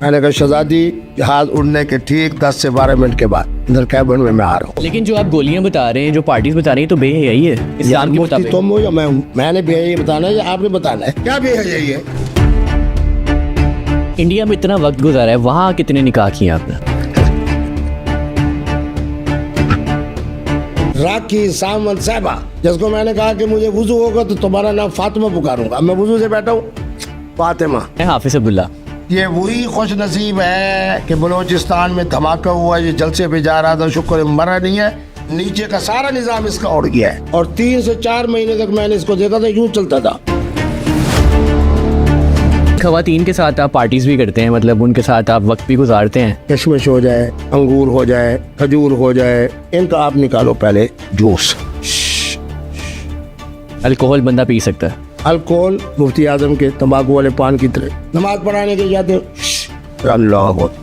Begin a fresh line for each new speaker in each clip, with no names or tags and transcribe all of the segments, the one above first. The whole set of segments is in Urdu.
میں نے کہا شہزادی جہاز اڑنے کے ٹھیک 10 سے 12 منٹ کے بعد ادھر کیبن میں آ رہا ہوں.
لیکن جو آپ گولیاں بتا رہے ہیں، جو پارٹیز بتا رہی ہیں، تو بے حیائی ہے اسلام کے مطابق.
تم ہو یا میں ہوں؟ میں نے بے حیائی بتانا ہے یا آپ نے بتانا ہے؟ کیا بے حیائی ہے؟
انڈیا میں اتنا وقت گزارا ہے، وہاں کتنے نکاح کیے آپ نے؟
راکھی سامن صاحبہ، جس کو میں نے کہا کہ مجھے وضو ہوگا تو تمہارا نام فاطمہ پکاروں گا. میں وضو سے بیٹھا ہوں فاطمہ.
حافظ عبداللہ.
یہ وہی خوش نصیب ہے کہ بلوچستان میں دھماکہ ہوا، یہ جلسے پہ جا رہا تھا، شکر ہے مرا نہیں ہے. نیچے کا سارا نظام اس کا اڑ گیا ہے، اور 3 سے 4 مہینے تک میں نے اس کو دیکھا تھا، یوں چلتا تھا.
خواتین کے ساتھ آپ پارٹیز بھی کرتے ہیں، مطلب ان کے ساتھ آپ وقت بھی گزارتے ہیں؟
کشمش ہو جائے، انگور ہو جائے، کھجور ہو جائے، ان کا آپ نکالو پہلے جوس.
الکوہل بندہ پی سکتا ہے؟
الکوہل مفتی اعظم کے تمباکو والے پان کی طرح نماز پڑھانے کے جاتے ہیں. اللہ اکبر.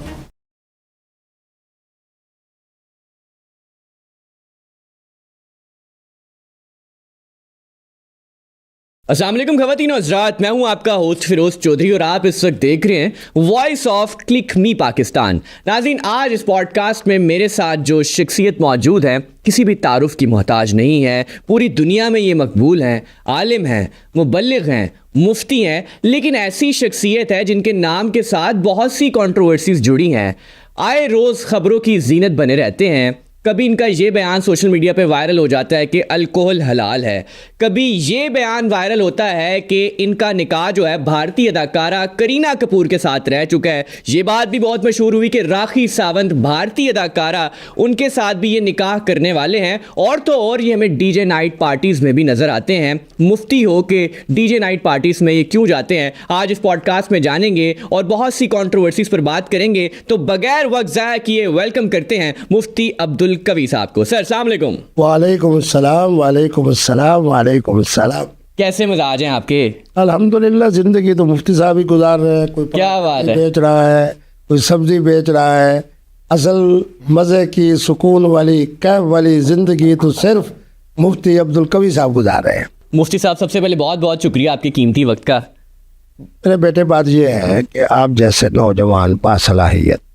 السلام علیکم خواتین و حضرات، میں ہوں آپ کا ہوسٹ فیروز چودھری اور آپ اس وقت دیکھ رہے ہیں وائس آف کلک می پاکستان. ناظرین، آج اس پوڈ کاسٹ میں میرے ساتھ جو شخصیت موجود ہے کسی بھی تعارف کی محتاج نہیں ہے، پوری دنیا میں یہ مقبول ہیں، عالم ہیں، مبلغ ہیں، مفتی ہیں، لیکن ایسی شخصیت ہے جن کے نام کے ساتھ بہت سی کنٹروورسیز جڑی ہیں، آئے روز خبروں کی زینت بنے رہتے ہیں. کبھی ان کا یہ بیان سوشل میڈیا پہ وائرل ہو جاتا ہے کہ الکوہل حلال ہے، کبھی یہ بیان وائرل ہوتا ہے کہ ان کا نکاح جو ہے بھارتی اداکارہ کرینہ کپور کے ساتھ رہ چکا ہے. یہ بات بھی بہت مشہور ہوئی کہ راکھی ساونت بھارتی اداکارہ، ان کے ساتھ بھی یہ نکاح کرنے والے ہیں. اور تو اور یہ ہمیں ڈی جے نائٹ پارٹیز میں بھی نظر آتے ہیں. مفتی ہو کہ ڈی جے نائٹ پارٹیز میں یہ کیوں جاتے ہیں، آج اس پوڈ کاسٹ میں جانیں گے اور بہت سی کنٹروورسیز پر بات کریں گے. تو بغیر وقت ضائع کیے ویلکم کرتے ہیں مفتی عبدالقوی صاحب کو. سر السلام علیکم.
وعلیکم السلام. وعلیکم السلام. وعلیکم السلام.
کیسے مزاج ہیں آپ کے؟
الحمدللہ، زندگی تو مفتی صاحب ہی گزار رہے ہیں. کوئی
کیا بات ہے،
بیچ رہا ہے، کوئی سبزی بیچ رہا ہے. اصل مزے کی، سکون والی، کیف والی زندگی تو صرف مفتی عبدالقوی صاحب گزار رہے ہیں.
مفتی صاحب سب سے پہلے بہت بہت شکریہ آپ کے قیمتی وقت کا.
میرے بیٹے، بات یہ ہے کہ آپ جیسے نوجوان باصلاحیت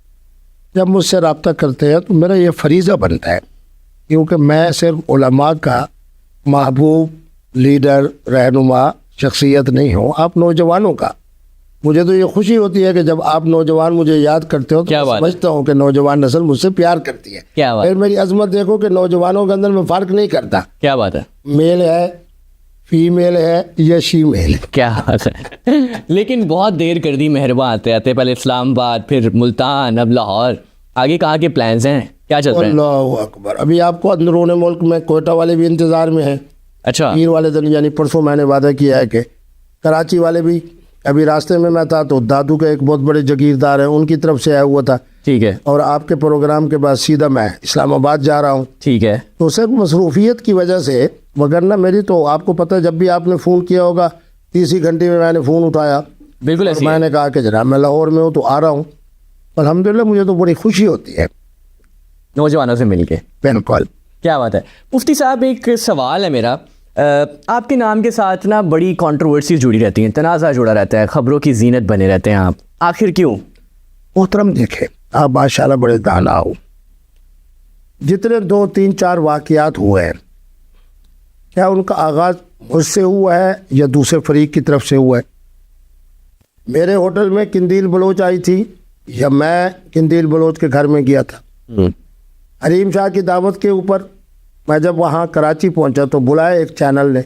جب مجھ سے رابطہ کرتے ہیں تو میرا یہ فریضہ بنتا ہے، کیونکہ میں صرف علماء کا محبوب، لیڈر، رہنما شخصیت نہیں ہوں، آپ نوجوانوں کا. مجھے تو یہ خوشی ہوتی ہے کہ جب آپ نوجوان مجھے یاد کرتے ہو تو میں سمجھتا ہوں کہ نوجوان نسل مجھ سے پیار کرتی ہے. پھر میری عظمت دیکھو کہ نوجوانوں کے اندر میں فرق نہیں کرتا.
کیا بات ہے،
میل ہے، فیمیل ہے یا شی میل ہے.
کیا بات ہے. لیکن بہت دیر کر دی مہرباں آتے آتے، پہلے اسلام آباد، پھر ملتان، اب لاہور. آگے کہاں کے پلانز ہیں، کیا چل رہا ہے؟
اللہ اکبر. ابھی آپ کو اندرون ملک میں کوئٹہ والے بھی انتظار میں ہیں.
اچھا،
پیر والے دن یعنی پرسوں میں نے وعدہ کیا ہے کہ کراچی والے بھی. ابھی راستے میں میں تھا تو دادو کے ایک بہت بڑے جگیردار ہیں، ان کی طرف سے آیا ہوا تھا.
ٹھیک ہے.
اور آپ کے پروگرام کے بعد سیدھا میں اسلام آباد جا رہا ہوں.
ٹھیک ہے.
تو صرف مصروفیت کی وجہ سے، وگرنہ میری تو آپ کو پتہ ہے جب بھی آپ نے فون کیا ہوگا 30 گھنٹے میں نے فون اٹھایا.
بالکل ایسے
میں نے کہا کہ جناب میں لاہور میں ہوں تو آ رہا ہوں. الحمدللہ مجھے تو بڑی خوشی ہوتی ہے
نوجوانوں سے مل کے.
بالکل.
کیا بات ہے. مفتی صاحب ایک سوال ہے میرا، آپ کے نام کے ساتھ نا بڑی کنٹروورسیز جڑی رہتی ہیں، تنازع جڑا رہتا ہے، خبروں کی زینت بنے رہتے ہیں آپ، آخر کیوں؟
محترم دیکھیں، آپ ماشاءاللہ بڑے دانا ہو. جتنے 2 3 4 واقعات ہوئے ہیں، کیا ان کا آغاز مجھ سے ہوا ہے یا دوسرے فریق کی طرف سے ہوا ہے؟ میرے ہوٹل میں قندیل بلوچ آئی تھی یا میں قندیل بلوچ کے گھر میں گیا تھا؟ حریم شاہ کی دعوت کے اوپر میں جب وہاں کراچی پہنچا تو بلایا ایک چینل نے،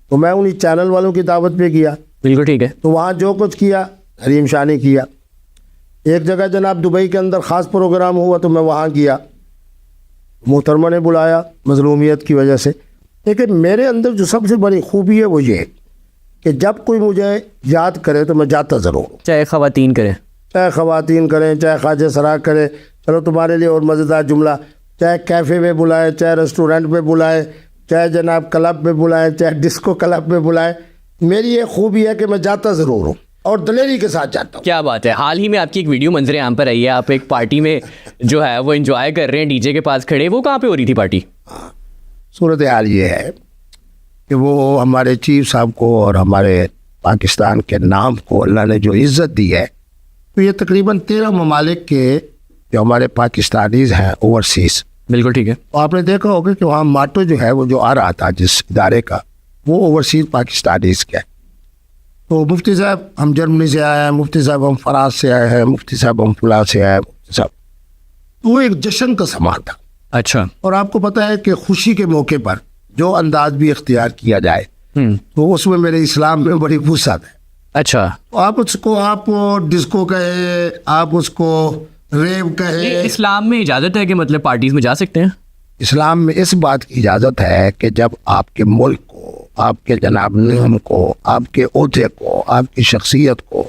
تو میں انہی چینل والوں کی دعوت پہ گیا.
بالکل ٹھیک ہے.
تو وہاں جو کچھ کیا حریم شاہ نے کیا. ایک جگہ جناب دبئی کے اندر خاص پروگرام ہوا تو میں وہاں گیا، محترمہ نے بلایا مظلومیت کی وجہ سے. لیکن میرے اندر جو سب سے بڑی خوبی ہے وہ یہ کہ جب کوئی مجھے یاد کرے تو میں جاتا ضرور ہوں.
چاہے خواتین کریں،
چاہے خواجہ سرا کرے، چلو تمہارے لیے اور مزیدار جملہ، چاہے کیفے میں بلائے، چاہے ریسٹورنٹ میں بلائے، چاہے جناب کلب میں بلائے، چاہے ڈسکو کلب میں بلائے، میری یہ خوبی ہے کہ میں جاتا ضرور ہوں اور دلیری کے ساتھ جاتا ہوں.
کیا بات ہے. حال ہی میں آپ کی ایک ویڈیو منظر عام پر آئی ہے، آپ ایک پارٹی میں جو ہے وہ انجوائے کر رہے ہیں، ڈی جے کے پاس کھڑے. وہ کہاں پہ ہو رہی تھی پارٹی؟
صورتحال یہ ہے کہ وہ ہمارے چیف صاحب کو اور ہمارے پاکستان کے نام کو اللہ نے جو عزت دی ہے تو یہ تقریباً 13 ممالک کے جو ہمارے پاکستانیز ہیں اوورسیز،
بالکل ٹھیک ہے.
تو آپ نے دیکھا ہوگا کہ وہاں ماٹو جو ہے وہ جو آ رہا تھا جس ادارے کا، وہ اوورسیز پاکستانیز کا ہے. تو مفتی صاحب ہم جرمنی سے آئے ہیں، مفتی صاحب ہم فرانس سے آئے ہیں، مفتی صاحب ہم فلاں سے آئے ہیں، مفتی صاحب. تو وہ ایک جشن کا سامان تھا.
اچھا.
اور آپ کو پتہ ہے کہ خوشی کے موقع پر جو انداز بھی اختیار کیا جائے تو اس میں میرے اسلام میں بڑی وسعت ہے.
اچھا.
آپ اس کو آپ ڈسکو کہے، آپ اس کو ریو کہے.
اسلام میں اجازت ہے کہ مطلب پارٹیز میں جا سکتے ہیں؟
اسلام میں اس بات کی اجازت ہے کہ جب آپ کے ملک کو، آپ کے جناب نعم کو، آپ کے عہدے کو، آپ کی شخصیت کو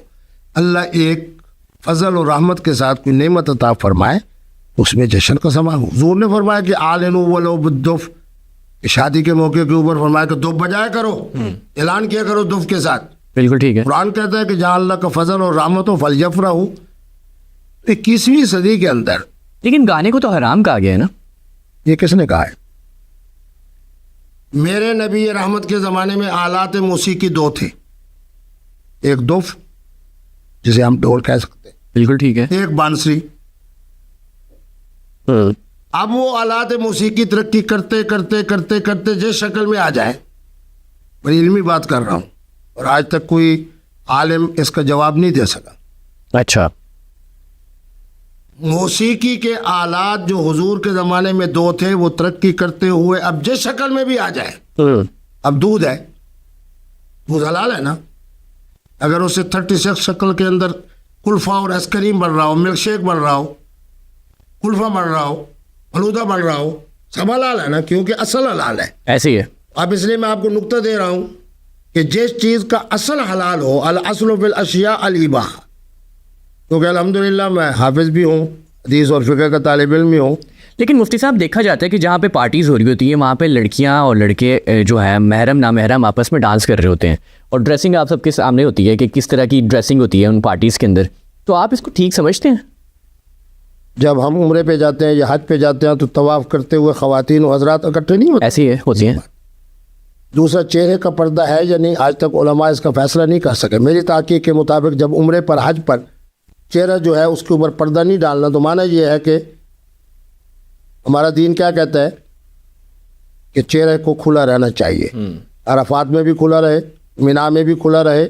اللہ ایک فضل و رحمت کے ساتھ کوئی نعمت عطا فرمائے، اس میں جشن کا سامان. حضور نے فرمایا کہ آلنو ولو بالدف، شادی کے موقع کے اوپر فرمایا کہ دف بجایا کرو، اعلان کیا کرو دف کے ساتھ.
بالکل ٹھیک ہے.
قرآن کہتا ہے کہ جہاں اللہ کا فضل اور رحمت ہو فلیفرحوا. 21ویں صدی کے اندر
لیکن گانے کو تو حرام کہا گیا ہے نا.
یہ کس نے کہا ہے؟ میرے نبی رحمت کے زمانے میں آلات موسیقی 2 تھے، ایک دف جسے ہم ڈھول کہہ سکتے ہیں،
بالکل ٹھیک ہے.
ایک بانسری. اب وہ آلات موسیقی ترقی کرتے کرتے کرتے کرتے جس شکل میں آ جائیں، بڑی علمی بات کر رہا ہوں، اور آج تک کوئی عالم اس کا جواب نہیں دے سکا.
اچھا.
موسیقی کے آلات جو حضور کے زمانے میں 2 تھے وہ ترقی کرتے ہوئے اب جس شکل میں بھی آ جائے. اب دودھ ہے، دودھ حلال ہے نا. اگر اسے 36 شکل کے اندر کلفہ اور آئس کریم بن رہا ہو، ملک شیک بن رہا ہو، کلفہ بن رہا ہو، فلودہ بن رہا ہو، سب حلال ہے نا، کیونکہ اصل حلال ہے.
ایسے ہی ہے.
اب اس لیے میں آپ کو نقطہ دے رہا ہوں کہ جس چیز کا اصل حلال ہو، الاصل فی الاشیاء الاباحہ. کیونکہ الحمدللہ میں حافظ بھی ہوں، حدیث اور فقہ کا طالب علم بھی ہوں.
لیکن مفتی صاحب دیکھا جاتا ہے کہ جہاں پہ پارٹیز ہو رہی ہوتی ہیں وہاں پہ لڑکیاں اور لڑکے جو ہے محرم نامحرم آپس میں ڈانس کر رہے ہوتے ہیں، اور ڈریسنگ آپ سب کے سامنے ہوتی ہے کہ کس طرح کی ڈریسنگ ہوتی ہے ان پارٹیز کے اندر. تو آپ اس کو ٹھیک سمجھتے ہیں؟
جب ہم عمرے پہ جاتے ہیں یا حج پہ جاتے ہیں تو طواف کرتے ہوئے خواتین و حضرات اکٹھے نہیں ہوتے؟
ایسی ہے ہوتی ہیں.
دوسرا، چہرے کا پردہ ہے یا نہیں، آج تک علماء اس کا فیصلہ نہیں کر سکے. میری تحقیق کے مطابق جب عمرے پر حج پر چہرہ جو ہے اس کے اوپر پردہ نہیں ڈالنا، تو معنی یہ ہے کہ ہمارا دین کیا کہتا ہے کہ چہرے کو کھلا رہنا چاہیے. عرفات میں بھی کھلا رہے، مینا میں بھی کھلا رہے.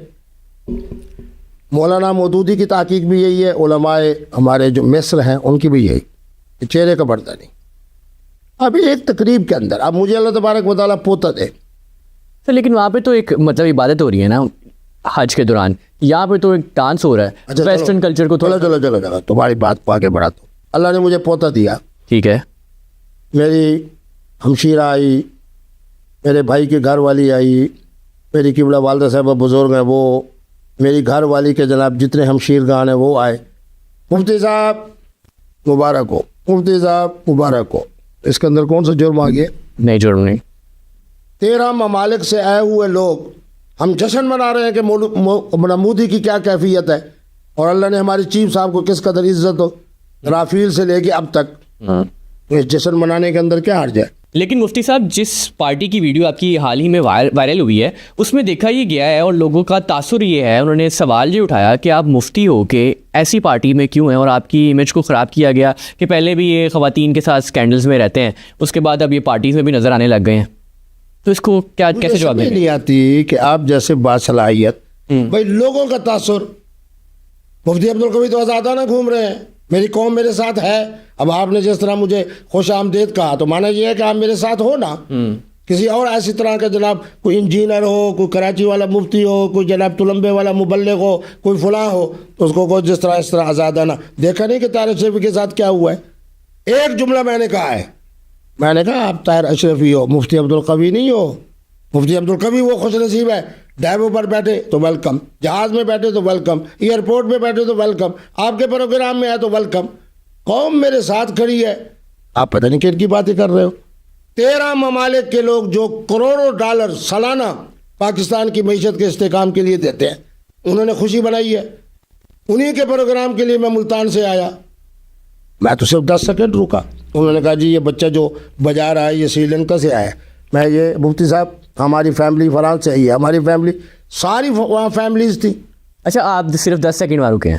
مولانا مودودی کی تحقیق بھی یہی ہے، علماء ہمارے جو مصر ہیں ان کی بھی یہی کہ چہرے کا پردہ نہیں. ابھی ایک تقریب کے اندر اب مجھے اللہ تبارک و تعالیٰ پوتا دے.
لیکن وہاں پہ تو ایک مطلب عبادت ہو رہی ہے نا حج کے دوران، یہاں پہ تو ایک ڈانس ہو رہا ہے. ویسٹرن کلچر کو
چلو تمہاری بات کو آگے بڑھاتا ہوں. اللہ نے مجھے پوتا دیا،
ٹھیک ہے.
میری ہمشیرہ آئی، میرے بھائی کی گھر والی آئی، میری قبلہ والدہ صاحبہ بزرگ ہیں وہ، میری گھر والی کے جناب جتنے ہمشیرگان ہیں وہ آئے. مفتی صاحب مبارک ہو، مفتی صاحب مبارک ہو. اس کے اندر کون سا جرم آ گیا؟
نہیں جرم نہیں.
13 ممالک سے آئے ہوئے لوگ ہم جشن منا رہے ہیں کہ مودی کی کیا کیفیت ہے، اور اللہ نے ہمارے چیف صاحب کو کس قدر عزت ہو، رافیل سے لے کے اب تک. اس جشن منانے کے اندر کیا حرج ہے؟
لیکن مفتی صاحب جس پارٹی کی ویڈیو آپ کی حال ہی میں وائرل ہوئی ہے اس میں دیکھا یہ گیا ہے اور لوگوں کا تاثر یہ ہے، انہوں نے سوال یہ اٹھایا کہ آپ مفتی ہو کے ایسی پارٹی میں کیوں ہیں، اور آپ کی امیج کو خراب کیا گیا کہ پہلے بھی یہ خواتین کے ساتھ سکینڈلز میں رہتے ہیں، اس کے بعد اب یہ پارٹیز میں بھی نظر آنے لگ گئے ہیں. تو اس کو کیا کیسے جواب دیں؟
نہیں آتی کہ آپ جیسے باصلاحیت بھائی لوگوں کا تاثر. مفتی عبدالقوی تو آزادانہ گھوم رہے ہیں، میری قوم میرے ساتھ ہے. اب آپ نے جس طرح مجھے خوش آمدید کہا تو مانا یہ ہے کہ آپ میرے ساتھ ہو نا. کسی اور ایسی طرح کا جناب کوئی انجینئر ہو، کوئی کراچی والا مفتی ہو، کوئی جناب تلمبے والا مبلغ ہو، کوئی فلاں ہو، تو اس کو جس طرح اس طرح آزادانہ. دیکھا نہیں کہ طاہر اشرفی کے ساتھ کیا ہوا ہے؟ ایک جملہ میں نے کہا ہے، میں نے کہا آپ طاہر اشرفی ہو، مفتی عبدالقوی نہیں ہو. مفتی عبدالقوی وہ خوش نصیب ہے، ڈائیو پر بیٹھے تو ویلکم، جہاز میں بیٹھے تو ویلکم، ایئرپورٹ میں بیٹھے تو ویلکم، آپ کے پروگرام میں ہے تو ویلکم. قوم میرے ساتھ کھڑی ہے، آپ پتہ نہیں کن کی باتیں کر رہے ہو. 13 ممالک کے لوگ جو کروڑوں ڈالر سالانہ پاکستان کی معیشت کے استحکام کے لیے دیتے ہیں، انہوں نے خوشی بنائی ہے. انہی کے پروگرام کے لیے میں ملتان سے آیا، میں تو صرف 10 سیکنڈ رکا. انہوں نے کہا جی یہ بچہ جو بجا رہا ہے یہ سری لنکا سے آیا ہے. میں یہ مفتی صاحب ہماری فیملی فرانس سے آئی ہے، ہماری فیملی ساری وہاں فیملیز تھی.
اچھا آپ صرف 10 سیکنڈ وہاں رکے ہیں؟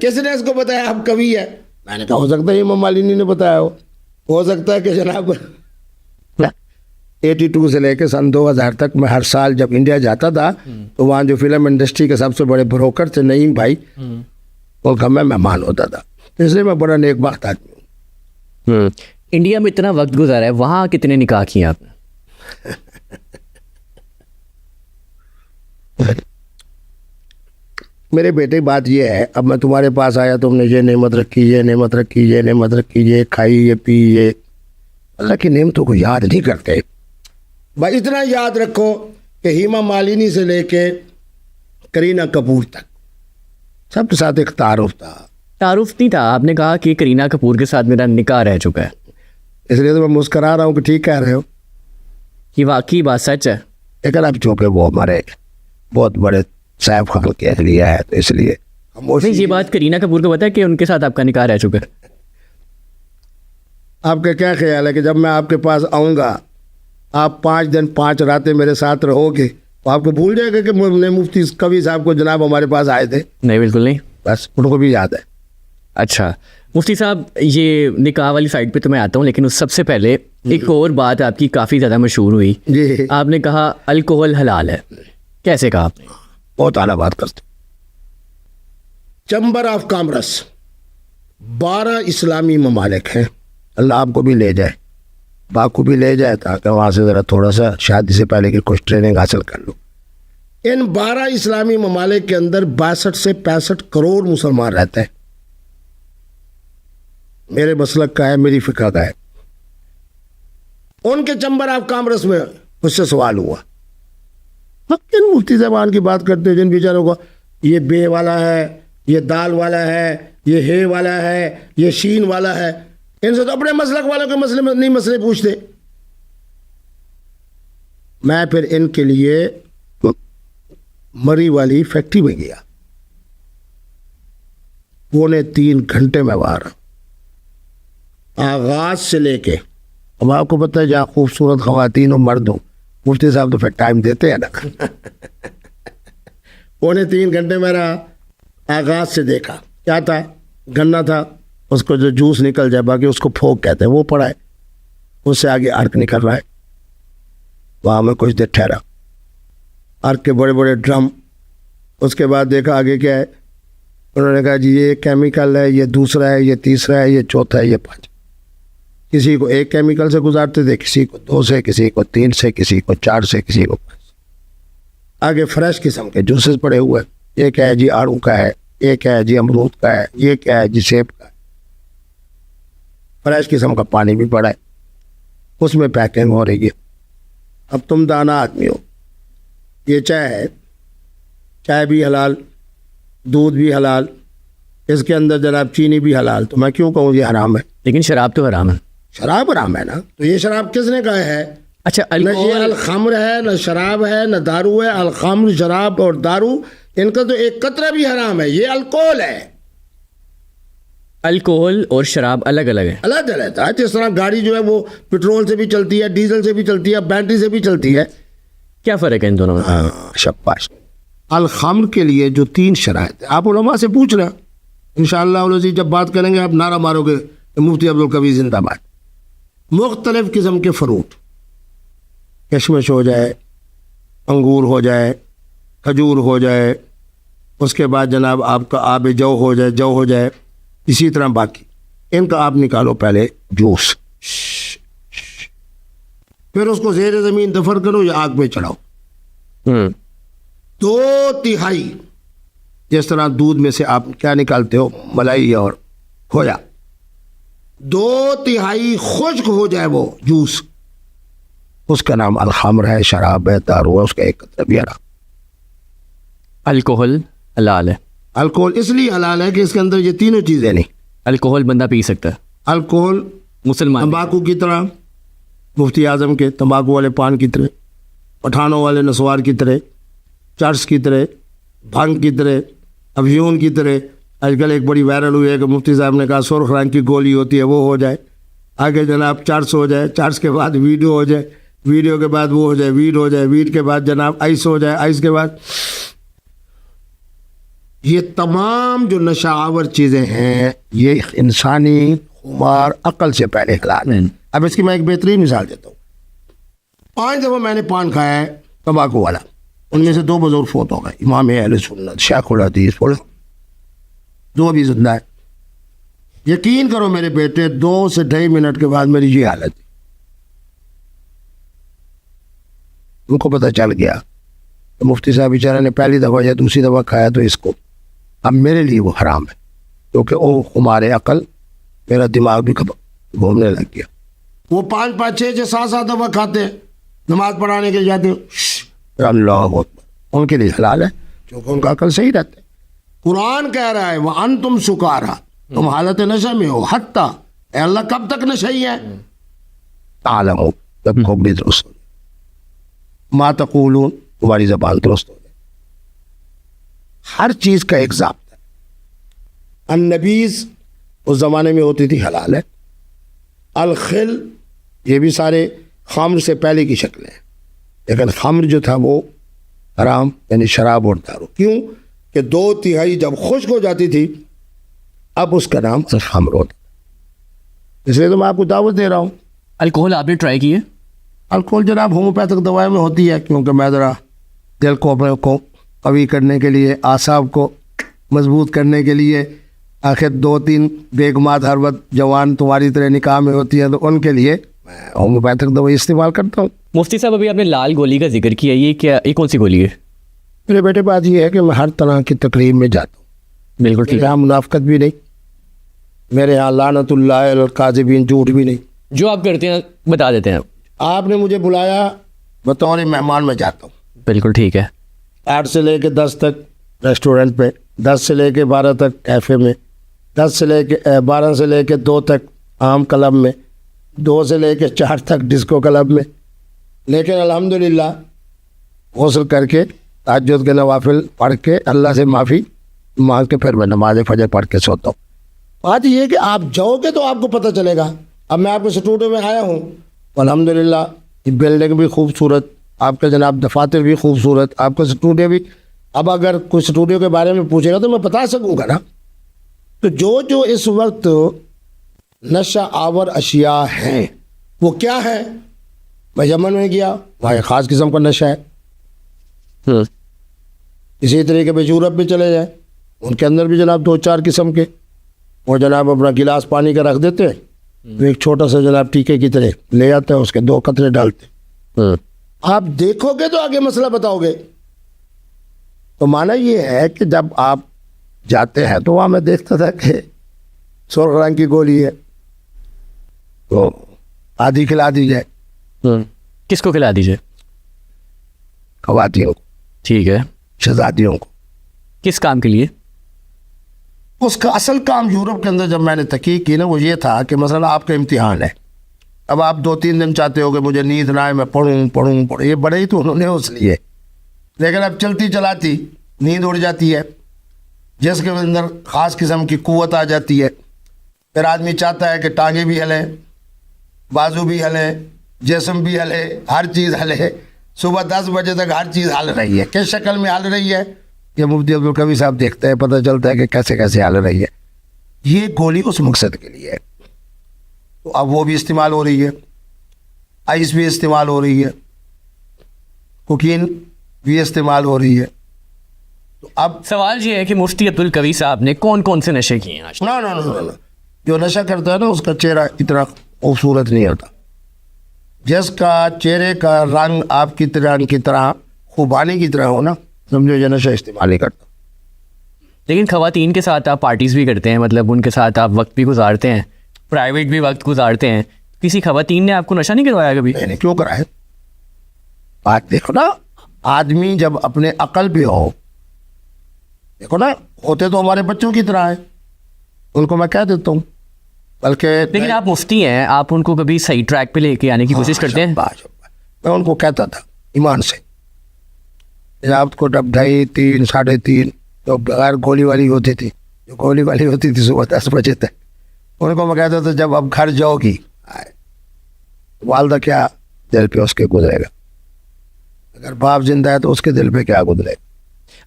کس نے اس کو بتایا آپ کبھی ہے؟ میں نے کہا ہو سکتا ہے امام مالنی نے بتایا ہو سکتا ہے کہ جناب 82 سے لے کے سن 2000 تک میں ہر سال جب انڈیا جاتا تھا تو وہاں جو فلم انڈسٹری کے سب سے بڑے بروکر تھے نعیم بھائی، ان کا میں مہمان ہوتا تھا، اس لیے میں بڑا نیک بخت آدمی ہوں۔
انڈیا میں اتنا وقت گزارا ہے، وہاں کتنے نکاح کیے آپ نے؟
میرے بیٹے بات یہ ہے، اب میں تمہارے پاس آیا، تم نے یہ نعمت رکھی، یہ نعمت رکھی، یہ نعمت رکھی، یہ کھائی، یہ پی، یہ اللہ کی نعمتوں کو یاد نہیں کرتے بھائی۔ اتنا یاد رکھو کہ ہیما مالنی سے لے کے کرینہ کپور تک سب کے ساتھ ایک تعارف تھا۔
تعارف نہیں تھا، آپ نے کہا کہ کرینہ کپور کے ساتھ میرا نکاح رہ چکا ہے،
اس لیے تو میں مسکرا رہا ہوں کہ ٹھیک کہہ رہے ہو،
یہ واقعی بات سچ ہے۔
لیکن اب چونکہ وہ ہمارے بہت بڑے صاحب خان کے اہلیہ ہے تو اس لیے
نہیں، یہ بات کرینہ کپور کو پتا ہے کہ ان کے ساتھ آپ کا نکاح رہ چکا ہے؟
آپ کا کیا خیال ہے کہ جب میں آپ کے پاس آؤں گا، آپ 5 دن 5 راتیں میرے ساتھ رہو گے تو آپ کو بھول جائے گا کہ مفتی کبھی صاحب کو جناب ہمارے پاس آئے تھے؟
نہیں، بالکل نہیں،
بس ان کو بھی یاد ہے۔
اچھا مفتی صاحب، یہ نکاح والی سائڈ پہ تو میں آتا ہوں، لیکن اس سب سے پہلے ایک اور بات آپ کی کافی زیادہ مشہور ہوئی،
جی،
آپ نے کہا الکوہل حلال ہے۔ کیسے کہا آپ نے؟
بہت اعلیٰ بات کرتے۔ چیمبر آف کامرس 12 اسلامی ممالک ہیں، اللہ آپ کو بھی لے جائے، باپ کو بھی لے جائے، تاکہ وہاں سے ذرا تھوڑا سا شادی سے پہلے کی کچھ ٹریننگ حاصل کر لو۔ ان 12 اسلامی ممالک کے اندر 62 سے 65 کروڑ مسلمان رہتے ہیں۔ میرے مسلک کا ہے، میری فقہ کا ہے۔ ان کے چیمبر آف کامرس میں مجھ سے سوال ہوا، کن مفتی زبان کی بات کرتے ہیں جن بیچاروں کو یہ بے والا ہے، یہ دال والا ہے، یہ ہے والا ہے، یہ شین والا ہے، ان سے تو اپنے مسلک والوں کے مسئلے میں نہیں مسئلے پوچھتے۔ میں پھر ان کے لیے مری والی فیکٹری میں گیا، 2.25 گھنٹے میں وہاں رہا، آغاز سے لے کے۔ اب آپ کو پتہ ہے جہاں خوبصورت خواتین و مرد ہوں، مفتی صاحب تو پھر ٹائم دیتے ہیں نا۔ 2.25 گھنٹے میں رہا، آغاز سے دیکھا، کیا تھا؟ گنا تھا، اس کو جو جوس نکل جائے، باقی اس کو پھوک کہتے ہیں، وہ پڑا ہے، اس سے آگے ارک نکل رہا ہے۔ وہاں میں کچھ دیر ٹھہرا، ارک کے بڑے بڑے ڈرم، اس کے بعد دیکھا آگے کیا ہے، انہوں نے کہا جی یہ کیمیکل ہے، یہ دوسرا ہے، یہ تیسرا ہے، یہ چوتھا ہے، یہ 5۔ کسی کو 1 کیمیکل سے گزارتے تھے، کسی کو 2 سے، کسی کو 3 سے، کسی کو 4 سے، کسی کو 5۔ آگے فریش قسم کے جوسز پڑے ہوئے، یہ کیا ہے جی آڑو کا ہے، یہ کیا ہے جی امرود کا ہے، یہ کیا ہے جی سیب کا ہے۔ فریش قسم کا پانی بھی پڑا ہے، اس میں پیکنگ ہو رہی ہے۔ اب تم دانا آدمی ہو، یہ چائے ہے، چائے بھی حلال، دودھ بھی حلال، اس کے اندر جناب چینی بھی حلال، تو میں کیوں کہوں یہ حرام ہے؟
لیکن شراب تو حرام ہے۔
شراب حرام ہے نا، تو یہ شراب کس نے کہا ہے؟
اچھا،
نہ یہ الخمر ہے، نہ شراب ہے، نہ دارو ہے۔ الخمر، شراب اور دارو، ان کا تو ایک قطرہ بھی حرام ہے، یہ الکوہل ہے۔
الکوہل اور شراب الگ الگ ہے،
الگ الگ ہے۔ جس طرح گاڑی جو ہے وہ پٹرول سے بھی چلتی ہے، ڈیزل سے بھی چلتی ہے، بیٹری سے بھی چلتی ہے۔
کیا فرق ہے ان دونوں میں؟
شاباش۔ الخمر کے لیے جو 3 شرائط ہیں، آپ علماء سے پوچھ رہے ہیں، انشاءاللہ العزیز جب بات کریں گے آپ نعرہ مارو گے مفتی عبدالقوی زندہ باد۔ مختلف قسم کے فروٹ، کشمش ہو جائے، انگور ہو جائے، کھجور ہو جائے، اس کے بعد جناب آپ کا آب جو ہو جائے، اسی طرح باقی ان کا آپ نکالو پہلے جوس، پھر اس کو زیر زمین دفن کرو یا آگ پہ چڑھاؤ۔ 2/3 جس طرح دودھ میں سے آپ کیا نکالتے ہو، ملائی اور کھویا، 2/3 خشک ہو جائے وہ جوس، اس کا نام الخمر ہے، شراب ہے، دارو ہے، اس کا ایک قطرہ بھی حرام۔
الکوہل حلال ہے۔
الکوہل اس لیے حلال ہے کہ اس کے اندر یہ تینوں چیزیں نہیں۔
الکوہل بندہ پی سکتا ہے،
الکوہل
مسلمان
تمباکو کی طرح، مفتی اعظم کے تمباکو والے پان کی طرح، پٹھانوں والے نسوار کی طرح، چرس کی طرح، بھنگ کی طرح، افیون کی طرح۔ آج کل ایک بڑی وائرل ہوئی ہے کہ مفتی صاحب نے کہا سرخ رنگ کی گولی ہوتی ہے، وہ ہو جائے، آگے جناب چرس ہو جائے، چرس کے بعد ویڈیو ہو جائے، ویڈیو کے بعد وہ ہو جائے، ویڈ ہو جائے، ویڈ کے بعد جناب آئس ہو جائے، آئس کے بعد یہ تمام جو نشہ آور چیزیں ہیں یہ انسانی خمار عقل سے پہلے حلال ہے. اب اس کی میں ایک بہترین مثال دیتا ہوں. 5 دفعہ میں نے پان کھایا ہے تمباکو والا. ان میں سے 2 بزرگ فوت ہو گئے, امام اہل سنت شیخ الحدیث, 2 ابھی زندہ ہے. یقین کرو میرے بیٹے 2 سے 2.5 منٹ کے بعد میری یہ حالت تھی. ان کو پتہ چل گیا تو مفتی صاحب بیچارے نے پہلی دفعہ یا دوسری دفعہ کھایا تو اس کو اب میرے لیے وہ حرام ہے, کیونکہ وہ ہمارے عقل میرا دماغ بھی گھومنے لگ گیا. وہ 5 5 6 6 7 دفعہ کھاتے ہیں, نماز پڑھانے کے لیے جاتے ہیں, اللہ اکبر, ان کے لیے حلال ہے کیونکہ ان کا عقل صحیح رہتا ہے. قرآن کہہ رہا ہے وَأَنْتُمْ سُكَارَىٰ, تم حالت نشہ میں ہو. حتیٰ اے اللہ کب تک نشئی ہے؟ تعلموا, جب خوب بھی درست ہو جائے, ما تقولون, تمہاری زبان درست ہو جائے. ہر چیز کا ایک ضابطہ ہے. النبیذ اس زمانے میں ہوتی تھی, حلال ہے. الخل یہ بھی سارے خمر سے پہلے کی شکلیں ہیں, لیکن خمر جو تھا وہ حرام, یعنی شراب اور دارو. کیوں کہ 2/3 جب خشک ہو جاتی تھی اب اس کا نام خمر ہوتا. اس لیے تو میں آپ کو دعوت دے رہا ہوں.
الکوہل آپ نے ٹرائی کی ہے؟
الکوہل جناب ہومیوپیتھک دوائیں میں ہوتی ہے, کیونکہ میں ذرا دل کو اپنے کو قوی کرنے کے لیے, اعصاب کو مضبوط کرنے کے لیے, آخر 2-3 بیگمات ہر وقت جوان تمہاری طرح نکاح میں ہوتی ہیں, تو ان کے لیے میں ہومیوپیتھک دوائی استعمال کرتا ہوں.
مفتی صاحب ابھی آپ نے لال گولی کا ذکر کیا, یہ کون سی گولی ہے؟
میرے بیٹے بات یہ ہے کہ میں ہر طرح کی تقریب میں جاتا ہوں.
بالکل ٹھیک.
میرے یہاں منافقت بھی نہیں, میرے یہاں لعنت اللہ علی الکاذبین, جھوٹ بھی نہیں.
جو آپ کرتے ہیں بتا دیتے ہیں.
آپ نے مجھے بلایا بطور مہمان میں جاتا ہوں.
بالکل ٹھیک ہے.
8 سے لے کے 10 تک ریسٹورنٹ پہ, 10 سے لے کے 12 تک کیفے میں, 10 سے لے کے 12 سے لے کے 2 تک عام کلب میں, 2 سے لے کے 4 تک ڈسکو کلب میں. لیکن الحمدللہ غسل کر کے تہجد کے نوافل پڑھ کے اللہ سے معافی مانگ کے پھر میں نماز فجر پڑھ کے سوتا ہوں. بات یہ ہے کہ آپ جاؤ گے تو آپ کو پتہ چلے گا. اب میں آپ کے اسٹوڈیو میں آیا ہوں, الحمدللہ یہ بلڈنگ بھی خوبصورت, آپ کے جناب دفاتر بھی خوبصورت, آپ کا اسٹوڈیو بھی. اب اگر کوئی اسٹوڈیو کے بارے میں پوچھے گا تو میں بتا سکوں گا نا. تو جو اس وقت نشہ آور اشیاء ہیں وہ کیا ہے؟ میں یمن میں گیا, وہاں ایک خاص قسم کا نشہ ہے. اسی طریقے پہ یورپ میں چلے جائیں, ان کے اندر بھی جناب 2-4 قسم کے, اور جناب اپنا گلاس پانی کا رکھ دیتے ہیں, تو ایک چھوٹا سا جناب ٹیکے کی طرح لے آتے ہیں, اس کے 2 قطرے ڈالتے ہیں. آپ دیکھو گے تو آگے مسئلہ بتاؤ گے. تو معنی یہ ہے کہ جب آپ جاتے ہیں تو وہاں میں دیکھتا تھا کہ سرخ رنگ کی گولی ہے تو آدھی کھلا دی جائے.
کس کو کھلا دیجیے؟
خواتین کو.
ٹھیک ہے.
شہزادیوں کو.
کس کام کے لیے؟
اس کا اصل کام یورپ کے اندر جب میں نے تحقیق کی نا, وہ یہ تھا کہ مثلا آپ کا امتحان ہے, اب آپ 2-3 دن چاہتے ہو کہ مجھے نیند نہ آئے, میں پڑھوں. یہ بڑے ہی تو انہوں نے اس لیے, لیکن اب چلتی چلاتی نیند اڑ جاتی ہے, جس کے اندر خاص قسم کی قوت آ جاتی ہے. پھر آدمی چاہتا ہے کہ ٹانگیں بھی ہلیں, بازو بھی ہلیں, جسم بھی ہلے, ہر چیز ہلے. صبح 10 بجے تک ہر چیز ہل رہی ہے. کس شکل میں ہل رہی ہے یہ مفتی عبدالقوی صاحب دیکھتے ہیں, پتہ چلتا ہے کہ کیسے کیسے ہل رہی ہے. یہ گولی اس مقصد کے لیے ہے. تو اب وہ بھی استعمال ہو رہی ہے, آئس بھی استعمال ہو رہی ہے, کوکین بھی استعمال ہو رہی ہے. تو اب
سوال یہ ہے کہ مفتی عبدالقوی صاحب نے کون کون سے نشے کیے ہیں آج؟
نا جو نشہ کرتا ہے نا اس کا چہرہ اتنا خوبصورت نہیں ہوتا. جس کا چہرے کا رنگ آپ کی طرح خوبانی کی طرح ہو نا, سمجھو یہ نشہ استعمال ہی کرتا.
لیکن خواتین کے ساتھ آپ پارٹیز بھی کرتے ہیں, مطلب ان کے ساتھ آپ وقت بھی گزارتے ہیں, پرائیویٹ بھی وقت گزارتے ہیں. کسی خواتین نے آپ کو نشہ نہیں کروایا کبھی؟
نہیں, کیوں کرائے؟ بات دیکھو نا, آدمی جب اپنے عقل پہ ہو, دیکھو نا, ہوتے تو ہمارے بچوں کی طرح ہیں, ان کو میں کہہ دیتا ہوں. بلکہ
لیکن آپ مفتی ہیں, آپ ان کو کبھی صحیح ٹریک پہ لے کے آنے کی کوشش کرتے ہیں؟
میں ان کو کہتا تھا ایمان سے, آپ کو جب 2:30 3 3:30 تو بغیر گولی والی ہوتی تھی, جو گولی والی ہوتی تھی صبح 10 بجے تک, ان کو میں کہتا تھا جب اب گھر جاؤ گی والدہ کیا دل پہ اس کے گزرے گا, اگر باپ زندہ ہے تو اس کے دل پہ کیا گزرے گا.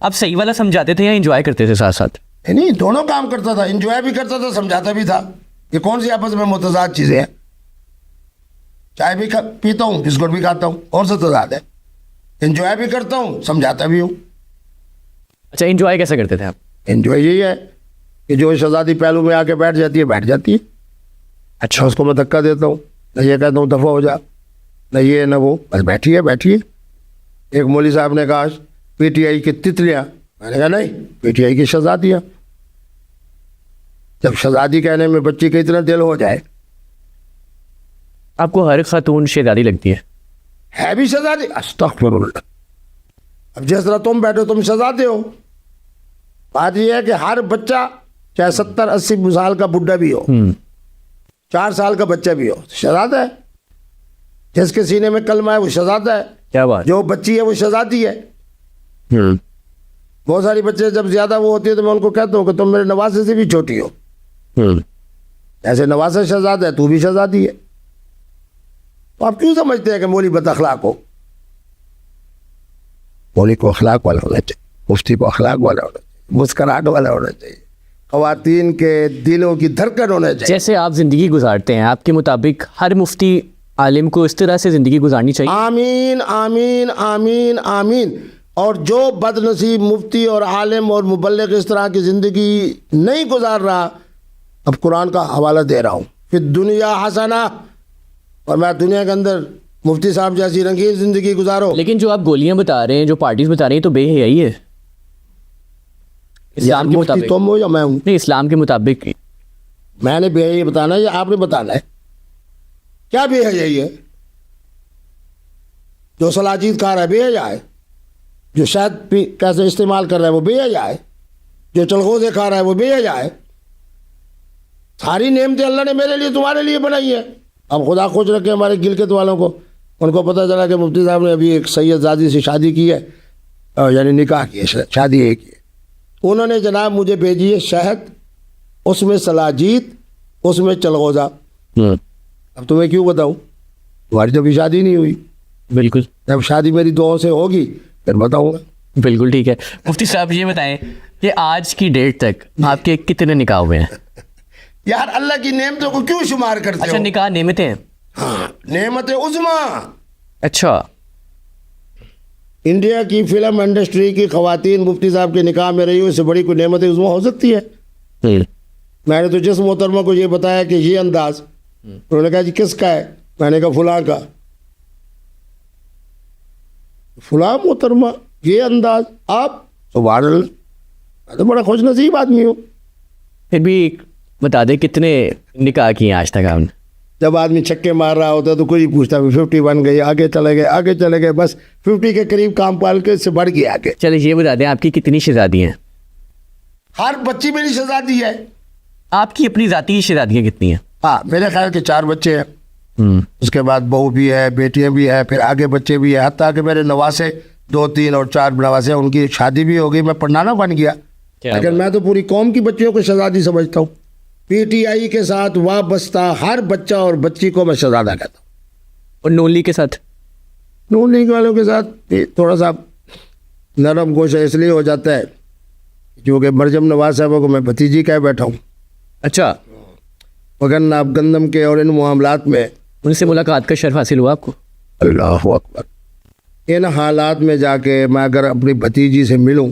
آپ صحیح والا سمجھاتے تھے یا انجوائے کرتے تھے ساتھ ساتھ؟
نہیں دونوں کام کرتا تھا, انجوائے بھی کرتا تھا, سمجھاتا بھی تھا. یہ کون سی آپس میں متضاد چیزیں ہیں؟ چائے بھی پیتا ہوں, بسکٹ بھی کھاتا ہوں, اور سے تضاد ہے. انجوائے بھی کرتا ہوں, سمجھاتا بھی ہوں.
اچھا انجوائے کیسے کرتے تھے آپ؟
انجوائے یہی ہے کہ جو شہزادی پہلو میں آ کے بیٹھ جاتی ہے. اچھا اس کو میں دھکا دیتا ہوں, نہ یہ کہتا ہوں دفعہ ہو جا, نہ یہ نہ وہ, بس بیٹھیے. ایک مولوی صاحب نے کہا پی ٹی آئی کی تتلیاں, میں نے کہا نہیں, پی ٹی آئی کی شہزادیاں. جب شہزادی کہنے میں بچی کا اتنا دل ہو جائے.
آپ کو ہر خاتون شہزادی لگتی
ہے بھی شہزادی؟ استغفر اللہ. اب جس طرح تم بیٹھو تم شہزادے ہو. بات یہ ہے کہ ہر بچہ چاہے 70-80 سال کا بڈھا بھی ہو, 4 سال کا بچہ بھی ہو, شہزادہ ہے. جس کے سینے میں کلمہ ہے وہ شہزادہ ہے.
کیا بات؟
جو بچی ہے وہ شہزادی ہے. بہت ساری بچے جب زیادہ وہ ہوتی ہے تو میں ان کو کہتا ہوں کہ تم میرے نواسے سے بھی چھوٹی ہو. ایسے نواسا شہزادہ ہے, تو بھی شہزادی ہے. تو آپ کیوں سمجھتے ہیں کہ مولوی بد اخلاق ہو؟ مولوی کو اخلاق والا ہونا چاہیے, مفتی کو اخلاق والا ہونا چاہیے, مسکراہٹ والا ہونا چاہیے, خواتین کے دلوں کی دھڑکن ہونا چاہیے.
جیسے آپ زندگی گزارتے ہیں, آپ کے مطابق ہر مفتی عالم کو اس طرح سے زندگی گزارنی چاہیے؟
آمین آمین آمین آمین. اور جو بد نصیب مفتی اور عالم اور مبلغ اس طرح کی زندگی نہیں گزار رہا, اب قرآن کا حوالہ دے رہا ہوں, فی الدنیا حسنہ, اور میں دنیا کے اندر مفتی صاحب جیسی رنگین زندگی گزارو.
لیکن جو آپ گولیاں بتا رہے ہیں, جو پارٹیز بتا رہے ہیں, تو بے حیائی ہے اسلام کے
مفتی
مطابق.
تم ہو یا میں ہوں؟
نہیں, اسلام کے مطابق.
میں نے بے حیائی بتانا ہے یا آپ نے بتانا ہے؟ کیا بے حیائی ہے؟ جو سلاجید کھا رہا ہے بے حیا ہے. جو شہد کیسے استعمال کر رہا ہے وہ بے حیا ہے. جو چلغوزے کھا رہا ہے وہ بے حیا ہے. ساری نعمتیں اللہ نے میرے لیے تمہارے لیے بنائی ہے. اب خدا خوش رکھے ہمارے گلگت والوں کو, ان کو پتہ چلا کہ مفتی صاحب نے ابھی ایک سید زادی سے شادی کی ہے, یعنی نکاح کی ہے, شادی ایک ہے. انہوں نے جناب مجھے بھیجی ہے شہد, اس میں سلاجید, اس میں چلغوزہ. اب تمہیں کیوں بتاؤں, تمہاری تو ابھی شادی نہیں ہوئی.
بالکل,
جب شادی میری دعاؤں سے ہوگی پھر بتاؤں گا.
بالکل ٹھیک ہے. مفتی صاحب یہ بتائیں کہ آج کی ڈیٹ تک آپ کے کتنے نکاح ہوئے ہیں؟
یار اللہ کی نعمتوں کو کیوں شمار کرتے
اچھا
ہو؟
نکاح نعمتیں ہیں.
ہاں, نعمت عظمیٰ.
اچھا,
انڈیا کی فلم انڈسٹری کی خواتین مفتی صاحب کے نکاح میں رہی ہو, اس سے بڑی کوئی نعمت عظمیٰ ہو سکتی ہے؟ میں نے تو جس محترمہ کو یہ بتایا کہ یہ انداز, انہوں نے کہا جی کس کا ہے؟ میں نے کہا فلاں کا. فلاں محترمہ یہ انداز, آپ سبحان اللہ, میں تو بڑا خوش نصیب آدمی ہوں.
پھر بھی بتا دیں کتنے نکاح کیے ہیں آج تک آپ نے؟
جب آدمی چھکے مار رہا ہوتا ہے تو کوئی پوچھتا 50 بن گئی, آگے چلے گئے, بس 50 کے قریب کام پال کے اس سے بڑھ گیا آگے.
چلے یہ بتا دیں آپ کی کتنی شہزادی ہیں؟
ہر بچی میری شہزادی ہے.
آپ کی اپنی ذاتی شہزادیاں کتنی ہیں؟
ہاں, میرے خیال کے 4 بچے ہیں. اس کے بعد بہو بھی ہے, بیٹیاں بھی ہیں, پھر آگے بچے بھی ہیں, حتیٰ کہ میرے نواسے 2, 3 اور 4 نواسے, ان کی شادی بھی ہو گئی. میں پڑھنانا بن گیا. لیکن میں تو پوری قوم کی بچیوں کو شہزادی سمجھتا ہوں. پی ٹی آئی کے ساتھ وابستہ ہر بچہ اور بچی کو میں شہزادہ کہتا ہوں.
اور نون لیگ کے ساتھ؟
نون لیگ والوں کے ساتھ تھوڑا سا نرم گوشہ اس لیے ہو جاتا ہے کیونکہ مرجم نواز صاحبہ کو میں بھتیجی کہہ بیٹھا ہوں.
اچھا,
وگرنہ آپ گندم کے اور ان معاملات میں
ان سے ملاقات کا شرف حاصل ہوا آپ کو؟
اللہ اکبر. ان حالات میں جا کے میں اگر اپنی بھتیجی سے ملوں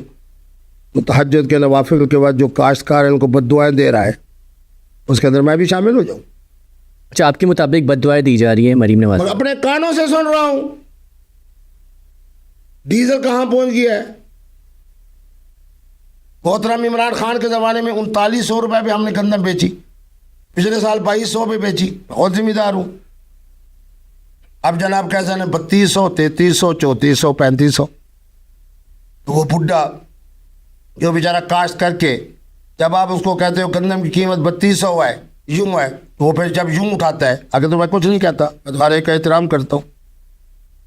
تو تہجد کے نوافل کے بعد جو کاشتکار ان کو بد دعائیں دے رہا ہے اس کے اندر میں بھی شامل ہو جاؤں.
اچھا, آپ کے مطابق بد دعائیں دی جا رہی ہیں مریم نواز؟
اور اپنے کانوں سے سن رہا ہوں. ڈیزل کہاں پہنچ گیا ہے؟ محترم عمران خان کے زمانے میں 3900 روپے پہ ہم نے گندم بیچی, پچھلے سال 2200 پہ بیچی. بہت ذمہ دار ہوں. اب جناب کیسا نے 3200, 3300, 3400, 3500. تو وہ بڈھا جو بیچارہ کاشت کر کے جب آپ اس کو کہتے ہو گندم کی قیمت 3200 ہے, یوں ہے, تو وہ پھر جب یوں اٹھاتا ہے, آگے تو میں کچھ نہیں کہتا, میں تو ہر ایک کا احترام کرتا ہوں.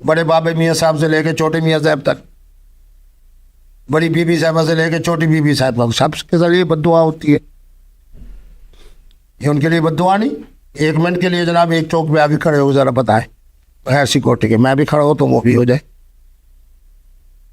بڑے بابے میاں صاحب سے لے کے چھوٹے میاں صاحب تک, بڑی بی بی صاحبہ سے لے کے چھوٹی بی بی صاحبہ, سب کے ذریعے بد دعا ہوتی ہے. یہ ان کے لیے بد دعا نہیں. 1 منٹ کے لیے جناب ایک چوک پہ آپ بھی کھڑے ہو, ذرا بتائیں, ایسی کوٹی کے میں بھی کھڑا ہو تو وہ بھی ہو جائے.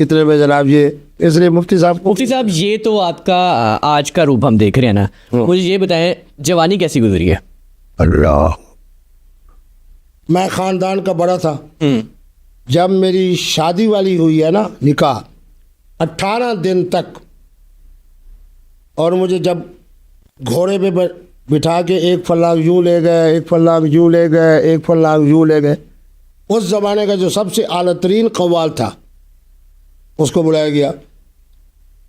کتنے میں جناب یہ. اس لیے مفتی صاحب کو
مفتی صاحب یہ تو آپ کا آج کا روپ ہم دیکھ رہے ہیں نا, مجھے یہ بتائیں جوانی کیسی گزری ہے؟
اللہ, میں خاندان کا بڑا تھا. جب میری شادی والی ہوئی ہے نا, نکاح 18 دن تک, اور مجھے جب گھوڑے پہ بٹھا کے ایک فلانگ یوں لے گئے, ایک فلانگ یوں لے گئے, ایک فلانگ یوں لے گئے, اس زمانے کا جو سب سے اعلیٰ ترین قوال تھا اس کو بلایا گیا.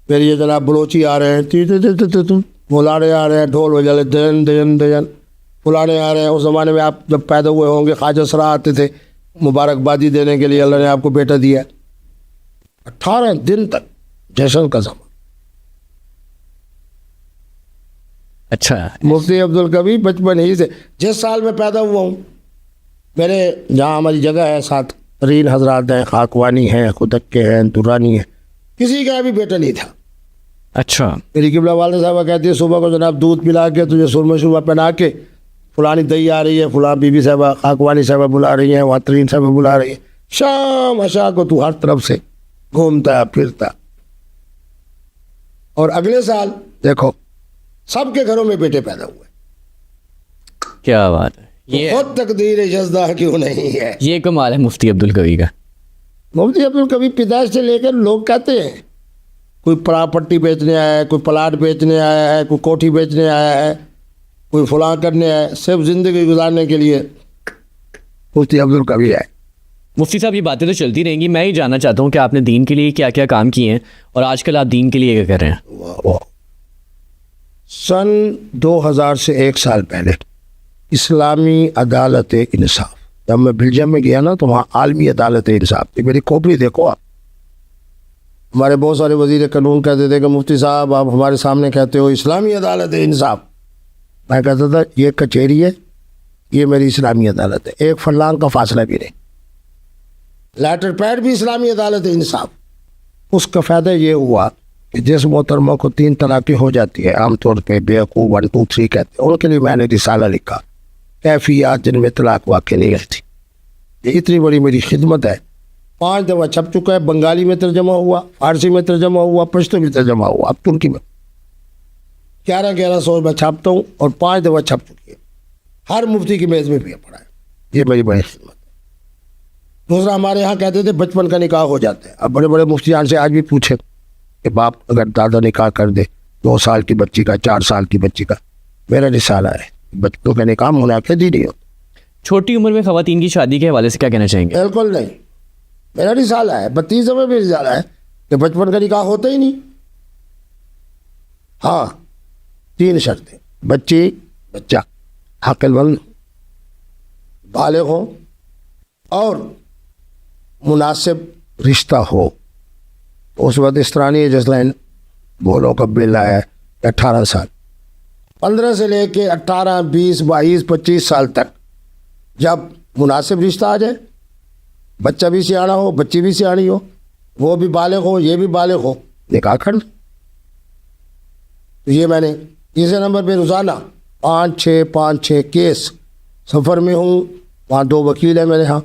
پھر یہ جناب بلوچی آ رہے ہیں, مولانے آ رہے ہیں, ڈھول بجا دین دین دین, فلانے آ رہے ہیں. اس زمانے میں آپ جب پیدا ہوئے ہوں گے خواجہ سرا آتے تھے مبارکبادی دینے کے لیے, اللہ نے آپ کو بیٹا دیا. 18 دن تک جشن کا زمان.
اچھا,
مفتی عبدالکبیر بچپن ہی سے, جس سال میں پیدا ہوا ہوں, میرے جہاں ہماری جگہ ہے ساتھ ترین حضرات ہیں, خاکوانی ہیں, خدکے ہیں, درانی ہیں, کسی کا بھی بیٹا نہیں تھا.
اچھا,
میری قبلہ والدہ صاحبہ کہتی ہے صبح کو جناب دودھ پلا کے تجھے سرمہ شرما پہنا کے فلانی دہی آ رہی ہے, فلاں بی بی صاحبہ خاکوانی صاحبہ بلا رہی ہیں, وہاں ترین صاحبہ بلا رہی ہیں. شام عشاء کو تو ہر طرف سے گھومتا پھرتا. اور اگلے سال دیکھو سب کے گھروں میں بیٹے پیدا ہوئے.
کیا بات ہے, یہ
خود تقدیر یزدہ کیوں نہیں ہے.
یہ کمال ہے مفتی عبدالکبیر کا.
مفتی عبدالکبیر پیدائش سے لے کر لوگ کہتے ہیں کوئی پراپرٹی بیچنے آیا ہے, کوئی پلاٹ بیچنے آیا ہے, کوئی کوٹھی بیچنے آیا ہے, کوئی فلاں کرنے آیا ہے, صرف زندگی گزارنے کے لیے مفتی عبدالکبیر ہے.
مفتی صاحب یہ باتیں تو چلتی رہیں گی, میں ہی جاننا چاہتا ہوں کہ آپ نے دین کے لیے کیا کیا کام کیے ہیں اور آج کل آپ دین کے لیے کیا کر رہے ہیں.
سن 2000 سے 1 سال پہلے اسلامی عدالت انصاف, جب میں بلجیم میں گیا نا تو وہاں عالمی عدالت انصاف تھی. میری کھوپڑی دیکھو آپ. ہمارے بہت سارے وزیر قانون کہتے تھے کہ مفتی صاحب آپ ہمارے سامنے کہتے ہو اسلامی عدالت انصاف. میں کہتا تھا یہ کچہری ہے, یہ میری اسلامی عدالت ہے, ایک فلان کا فاصلہ بھی نہیں. لیٹر پیڈ بھی اسلامی عدالت انصاف. اس کا فائدہ یہ ہوا کہ جس محترمہ کو 3 طلاقیں ہو جاتی ہے, عام طور پہ بیوقوف 1 2 3 کہتے ہیں, ان کے لیے میں نے رسالہ لکھا کیفیات جن میں طلاق واقع نہیں رہتی. یہ اتنی بڑی میری خدمت ہے. 5 دفعہ چھپ چکا ہے. بنگالی میں ترجمہ ہوا, فارسی میں ترجمہ ہوا, پشتو میں ترجمہ ہوا, اب ترکی میں 1100 میں چھاپتا ہوں اور 5 دفعہ چھپ چکی ہے. ہر مفتی کی میز میں بھی پڑا ہے. یہ میری بڑی خدمت ہے. دوسرا, ہمارے یہاں کہتے تھے بچپن کا نکاح ہو جاتا ہے. اب بڑے بڑے مفتیان سے آج بھی پوچھے کہ باپ اگر دادا نکاح کر دے 2 سال کی بچی کا, 4 سال کی بچی کا, میرا رسالہ ہے بچوں کا نکاح منعقد ہی نہیں ہوتا.
چھوٹی عمر میں خواتین کی شادی کے حوالے سے کیا کہنا چاہیں گے؟
بالکل نہیں, میرا رسالہ ہے. 32 میں بھی رسالہ ہے کہ بچپن کا نکاح ہوتا ہی نہیں. ہاں 3 شرطیں: بچی, بچہ عقل مند, بالغ ہو, اور مناسب رشتہ ہو. اس وقت اس طرح نہیں ہے جس لائن بولوں کا بل آیا ہے 18 سال. 15 سے لے کے 18 20 22 25 سال تک جب مناسب رشتہ آ جائے, بچہ بھی سیاڑا ہو, بچی بھی سیاڑی ہو, وہ بھی بالغ ہو, یہ بھی بالغ ہو, نکاح کر لیں. تو یہ میں نے تیسرے نمبر پہ روزانہ 5-6 کیس. سفر میں ہوں وہاں 2 وکیل ہیں میرے ہاں,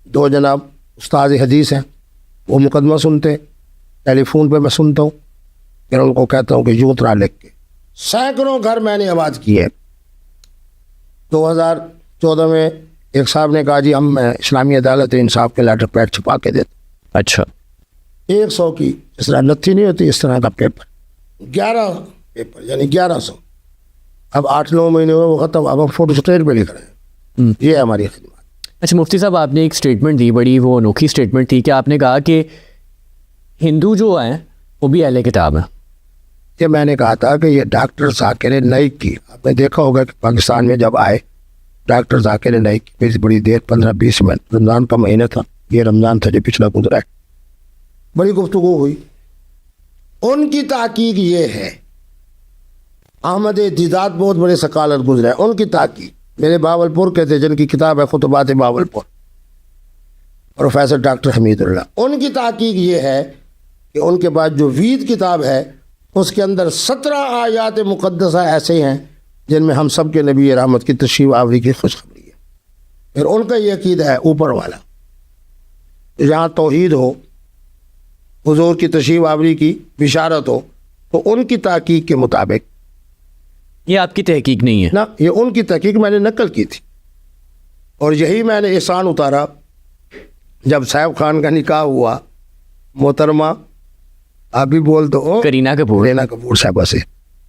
2 جناب استاد حدیث ہیں, وہ مقدمہ سنتے ہیں. ٹیلی فون پہ میں سنتا ہوں, پھر ان کو کہتا ہوں کہ یوں طرح لکھ کے. سینکڑوں گھر میں نے آباد کیے. 2014 میں ایک صاحب نے کہا جی ہم اسلامی عدالت انصاف کے لیٹر پیڈ چھپا کے دیتے.
اچھا,
100 کی اس طرح نتھی نہیں ہوتی, اس طرح کا پیپر, 11 پیپر یعنی 1100. اب 8-9 مہینے ہوئے وہ ختم. اب ہم فوٹو اسٹیٹ پہ لکھ رہے ہیں. یہ ہے ہماری خدمات.
اچھا مفتی صاحب, آپ نے ایک اسٹیٹمنٹ دی, بڑی وہ انوکھی اسٹیٹمنٹ تھی کہ آپ نے کہا کہ ہندو جو ہیں وہ بھی اہل کتاب ہیں.
یہ میں نے کہا تھا کہ یہ ڈاکٹر ذاکر نائک کی, آپ نے دیکھا ہوگا کہ پاکستان میں جب آئے ڈاکٹر ذاکر نائک کی بڑی دیر 15-20 منٹ, رمضان کا مہینہ تھا, یہ رمضان تھا جو پچھلا گزرا ہے, بڑی گفتگو ہوئی. ان کی تحقیق یہ ہے, احمد دیدات بہت بڑے سکالر گزرے, ان کی تحقیق میرے باولپور کے تھے جن کی کتاب ہے خطبات باولپور, پروفیسر ڈاکٹر حمید اللہ. ان کی تحقیق یہ ہے کہ ان کے بعد جو وید کتاب ہے اس کے اندر 17 آیات مقدسہ ایسے ہیں جن میں ہم سب کے نبی رحمت کی تشریف آوری کی خوشخبری ہے. پھر ان کا یہ عقیدہ ہے اوپر والا, جہاں توحید ہو حضور کی تشریف آوری کی بشارت ہو تو ان کی تحقیق کے مطابق،
یہ آپ کی تحقیق نہیں ہے؟
نہ، یہ ان کی تحقیق میں نے نقل کی تھی، اور یہی میں نے احسان اتارا جب صاحب خان کا نکاح ہوا محترمہ، آپ بھی بول دو،
کرینہ کپور،
رینا کپور صاحبہ سے،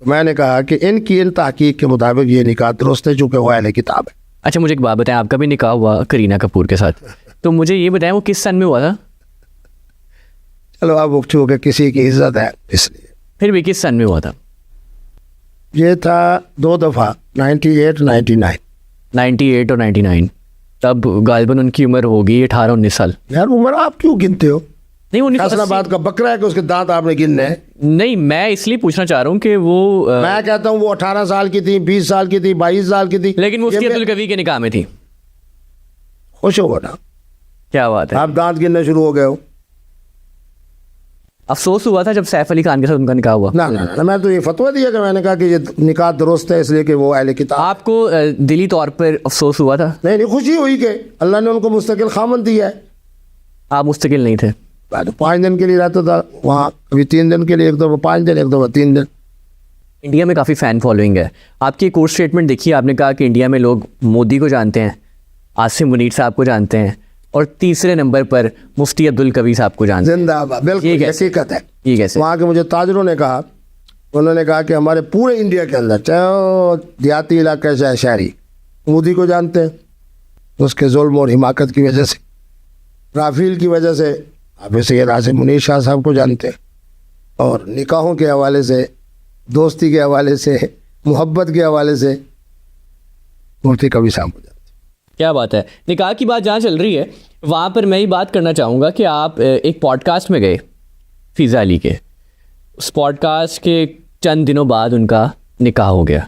تو میں نے کہا کہ ان تحقیق کے مطابق یہ نکاح درست ہے چونکہ وہ اہل کتاب ہے۔
اچھا مجھے ایک بات بتائیں، آپ کا بھی نکاح ہوا کرینہ کپور کے ساتھ، تو مجھے یہ بتائیں وہ کس سن میں ہوا تھا؟
چلو اب چونکہ کسی کی عزت ہے اس لیے،
پھر بھی کس سن میں ہوا تھا؟
یہ تھا 2 دفعہ 98 99۔
98 اور 99، تب غالباً ان کی عمر ہوگی 18-19 سال۔
یار عمر آپ کیوں گنتے ہو؟
نہیں وہ
فیصلہ آباد کا بکرا ہے کہ اس کے دانت آپ نے گننے ہیں؟
نہیں، میں اس لیے پوچھنا چاہ رہا ہوں کہ وہ
میں کہتا ہوں وہ 18 سال کی تھی، 20 سال کی تھی، 22 سال کی تھی،
لیکن مفتی عبدالقوی کے نکاح میں تھی۔
خوش ہو نا،
کیا بات ہے،
آپ دانت گننے شروع ہو گئے ہو۔
افسوس ہوا تھا جب سیف علی خان کے ساتھ ان کا نکاح ہوا؟
نہ میں تو یہ فتویٰ دیا کہ میں نے کہا کہ یہ نکاح درست ہے اس لیے کہ وہ اہل کتاب۔
آپ کو دلی طور پر افسوس ہوا تھا؟
نہیں خوشی ہوئی کہ اللہ نے ان کو مستقل خامن دیا ہے۔
آپ مستقل نہیں تھے؟
میں تو 5 دن کے لیے رہتا تھا وہاں، کبھی 3 دن کے لیے، ایک دفعہ 5 دن، ایک دفعہ 3 دن۔
انڈیا میں کافی فین فالوئنگ ہے آپ کی۔ ایک اور اسٹیٹمنٹ دیکھیے، آپ نے کہا کہ انڈیا میں لوگ مودی کو جانتے ہیں، عاصم منیر صاحب کو جانتے ہیں، اور تیسرے نمبر پر مفتی عبدالقوی صاحب کو جانتے ہیں۔
زندہ آباد، بالکل حقیقت ہے۔
یہ کیسے؟
وہاں کے مجھے تاجروں نے کہا، انہوں نے کہا کہ ہمارے پورے انڈیا کے اندر چاہے وہ دیہاتی علاقہ چاہے شہری، مودی کو جانتے ہیں، اس کے ظلم اور حماقت کی وجہ سے، رافیل کی وجہ سے حافظ سید عاصم منیر شاہ صاحب کو جانتے ہیں، اور نکاحوں کے حوالے سے، دوستی کے حوالے سے، محبت کے حوالے سے مفتی قوی صاحب کو جانتے ہیں۔
کیا بات ہے، نکاح کی بات جہاں چل رہی ہے وہاں پر میں یہ بات کرنا چاہوں گا کہ آپ ایک پوڈ کاسٹ میں گئے فیضا علی کے، اس پوڈ کاسٹ کے چند دنوں بعد ان کا نکاح ہو گیا،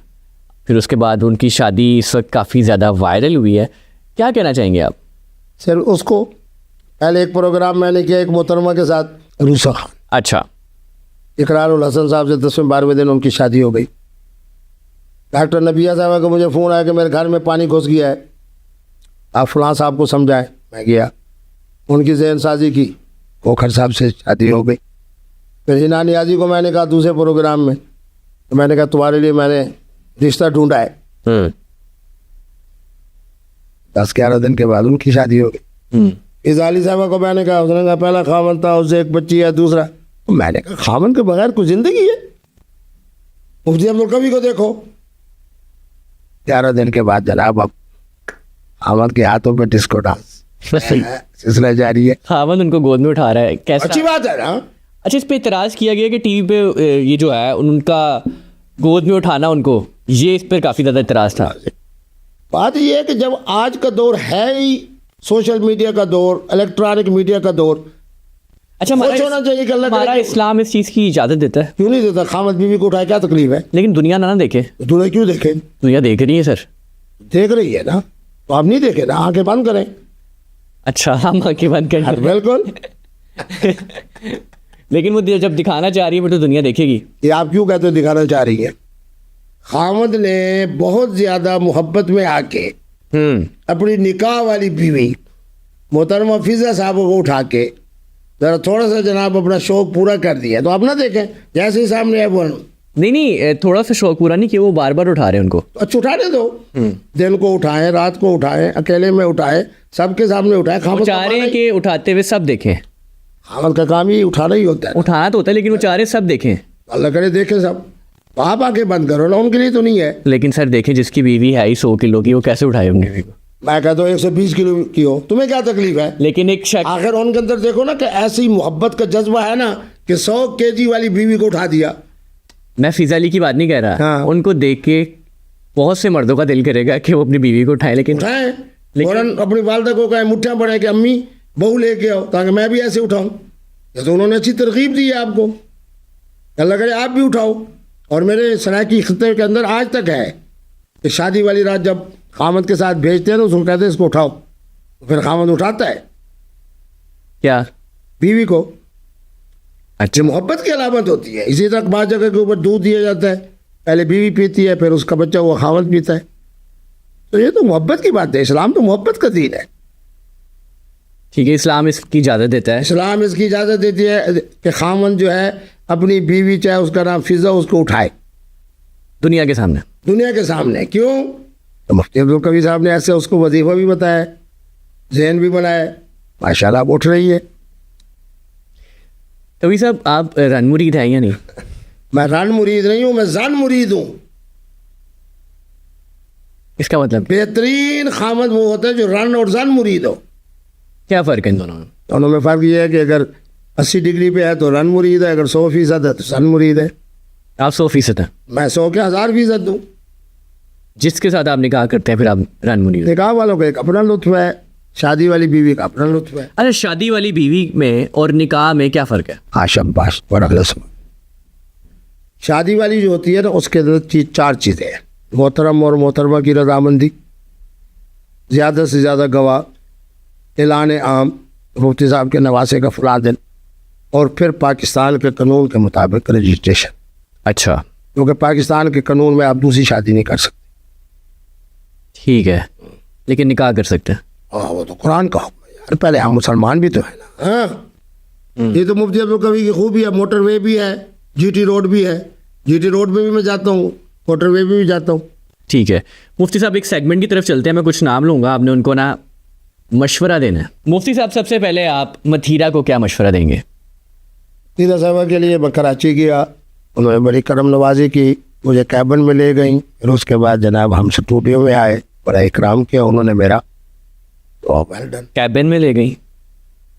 پھر اس کے بعد ان کی شادی اس وقت کافی زیادہ وائرل ہوئی ہے، کیا کہنا چاہیں گے آپ؟
سر اس کو پہلے ایک پروگرام میں نے کیا ایک محترمہ کے ساتھ، روسا خان،
اچھا،
اقرار الحسن صاحب سے 10ویں 12ویں دن ان کی شادی ہو گئی۔ ڈاکٹر نبیہ صاحبہ کا مجھے فون آیا کہ میرے گھر میں پانی گھس گیا ہے، آپ فلاں صاحب کو سمجھائیں۔ میں گیا، ان کی ذہن سازی کی، کھوکھر صاحب سے شادی ہو گئی۔ پھر ہنا نیازی کو میں نے کہا دوسرے پروگرام میں، تو میں نے کہا تمہارے لیے میں نے رشتہ ڈھونڈا ہے۔ 10-11 دن کے بعد ان کی شادی ہو گئی۔ ازالی صاحبہ کو میں نے کہا، اس نے کہا پہلا خاوند تھا، اس سے ایک بچی ہے، دوسرا۔ میں نے کہا خاوند کے بغیر کوئی زندگی ہے؟ مفتی عبدالقوی کو دیکھو، 11 دن کے بعد جناب اب خاوند کے ہاتھوں پہ ڈسکو ڈانس سلسلہ جاری ہے۔
خاوند ان کو گود میں اٹھا رہا ہے، کیسا؟
اچھی بات ہے نا۔
اچھا، اس پہ اعتراض کیا گیا کہ ٹی وی پہ یہ جو ہے ان کا گود میں اٹھانا ان کو، یہ اس پر کافی زیادہ اعتراض تھا۔
بات یہ ہے کہ جب آج کا دور ہے ہی سوشل میڈیا کا دور، الیکٹرانک میڈیا کا دور،
اچھا
خوش ہونا چاہیے کہ اللہ
ہمارا
کرے کہ-
اسلام اس چیز کی اجازت دیتا ہے،
کیوں نہیں دیتا؟ خامد بیوی کو اٹھائے، کیا تکلیف ہے؟
لیکن دنیا نہ دیکھے،
دنیا کیوں دیکھے؟
دنیا دیکھ رہی ہے سر۔
دیکھ رہی ہے نا، تو آپ نہیں دیکھے نا، آنکھیں بند کریں۔
اچھا، ہم آنکھیں بند کر دیں۔
بالکل،
لیکن وہ جب دکھانا چاہ رہی ہے وہ تو دنیا دیکھے گی۔
یہ آپ کیوں کہتے ہو دکھانا چاہ رہی ہے؟ خامد نے بہت زیادہ محبت میں آ کے اپنی نکاح والی بیوی محترمہ فضا صاحب کو اٹھا کے ذرا تھوڑا سا جناب اپنا شوق پورا کر دیا، تو آپ نہ دیکھیں، جیسے ہی سامنے ہے وہ
نہیں، تھوڑا سا شوق پورا نہیں کہ وہ بار بار اٹھا رہے ہیں ان کو۔
اچھا اٹھانے دو، دن کو اٹھائیں، رات کو اٹھائیں، اکیلے میں اٹھائیں، سب کے سامنے اٹھائیں۔
وہ چاہ رہے ہیں کہ اٹھاتے ہوئے سب دیکھیں۔
خامد کا کام ہی اٹھانا ہی ہوتا ہے،
اٹھانا تو ہوتا ہے لیکن وہ چاہ رہے ہیں سب دیکھیں۔
اللہ کرے دیکھیں سب، تو آپ آنکھیں بند کرو نا، ان کے لیے تو نہیں ہے۔
لیکن سر دیکھیں، جس کی بیوی ہے 100 کلو کی، وہ کیسے اٹھائے اپنی بیوی کو؟
میں کہتا ہوں 120 کلو کی ہو، تمہیں کیا تکلیف ہے؟
لیکن ایک شخص،
آخر ان کے اندر دیکھو نا کہ ایسی محبت کا جذبہ ہے نا کہ 100 kg والی بیوی کو اٹھا دیا۔
میں فضا علی کی بات نہیں کہہ رہا،
ہاں۔
ان کو دیکھ کے بہت سے مردوں کا دل کرے گا کہ وہ اپنی بیوی کو اٹھائیں، لیکن
اٹھائیں، فوراً اپنی والدہ کو کہیں مٹھیاں پڑیں کہ امی بہو لے کے آؤ تاکہ میں بھی ایسے اٹھاؤں۔ یہ تو انہوں نے اچھی ترغیب دی ہے آپ کو، اللہ کرے آپ بھی اٹھاؤ۔ اور میرے سرائکی خطے کے اندر آج تک ہے کہ شادی والی رات جب خامد کے ساتھ بھیجتے ہیں تو اس کو کہتے ہیں اس کو اٹھاؤ، تو پھر خامد اٹھاتا ہے
کیا؟
بیوی کو۔
اچھا،
محبت کی علامت ہوتی ہے۔ اسی طرح بعض جگہ کے اوپر دودھ دیا جاتا ہے، پہلے بیوی پیتی ہے، پھر اس کا بچہ وہ خامد پیتا ہے۔ تو یہ تو محبت کی بات ہے، اسلام تو محبت کا دین ہے۔
ٹھیک ہے، اسلام اس کی اجازت دیتا ہے.
اسلام اس کی اجازت دیتی ہے کہ خامند جو ہے اپنی بیوی چاہے اس کا نام فضا اس کو اٹھائے
دنیا کے سامنے.
دنیا کے سامنے. کیوں؟ تو مفتی عبدالقوی صاحب نے ایسے اس کو وظیفہ بھی بتایا، ذہن بھی بنایا. ماشاء اللہ اب اٹھ رہی ہے.
قوی صاحب آپ رن مرید ہیں یا نہیں؟
میں رن مرید نہیں ہوں، میں زن مرید ہوں.
اس کا مطلب
بہترین خامد وہ ہوتا ہے جو رن اور زن مرید ہو.
کیا فرق ہے ان دونوں میں؟
دونوں میں فرق یہ ہے کہ اگر 80 ڈگری پہ ہے تو رن مرید ہے، اگر 100% ہے تو زن مرید ہے.
آپ 100% ہیں.
میں 100 کے 1000% ہوں.
جس کے ساتھ آپ نکاح کرتے ہیں پھر آپ رن مرید ہیں.
نکاح والوں کا ایک اپنا لطف ہے، شادی والی بیوی کا اپنا لطف ہے.
اچھا، شادی والی بیوی میں اور نکاح میں کیا فرق ہے؟
شاباش بڑا رسم. شادی والی جو ہوتی ہے نا اس کے اندر 4 چیزیں ہیں. محترم اور محترمہ کی رضامندی، زیادہ سے زیادہ گواہ، اعلان عام مفتی صاحب کے نواسے کا فلاں دن، اور پھر پاکستان کے قانون کے مطابق رجسٹریشن.
اچھا
کیونکہ پاکستان کے قانون میں آپ دوسری شادی نہیں کر سکتے.
ٹھیک ہے، لیکن نکاح کر سکتے ہیں.
وہ تو قرآن کا حکم ہے یار. پہلے ہم مسلمان بھی تو ہیں نا. ہاں یہ تو مفتی عبدالقوی کی خوبی ہے. موٹر وے بھی ہے، جی ٹی روڈ بھی ہے. جی ٹی روڈ پہ بھی میں جاتا ہوں، موٹر وے بھی جاتا ہوں.
ٹھیک ہے مفتی صاحب، ایک سیگمنٹ کی طرف چلتے ہیں. میں کچھ نام لوں گا، آپ نے ان کو نا مشورہ دینا ہے. مفتی صاحب سب سے پہلے آپ متھیرا کو کیا مشورہ دیں گے؟
سیدھا صاحبہ کے لیے میں کراچی گیا، انہوں نے بڑی کرم نوازی کی، مجھے کیبن میں لے گئیں. پھر اس کے بعد جناب ہم اسٹوڈیو میں آئے، بڑا اکرام کیا انہوں نے میرا. تو ویل ڈن.
کیبن میں لے گئی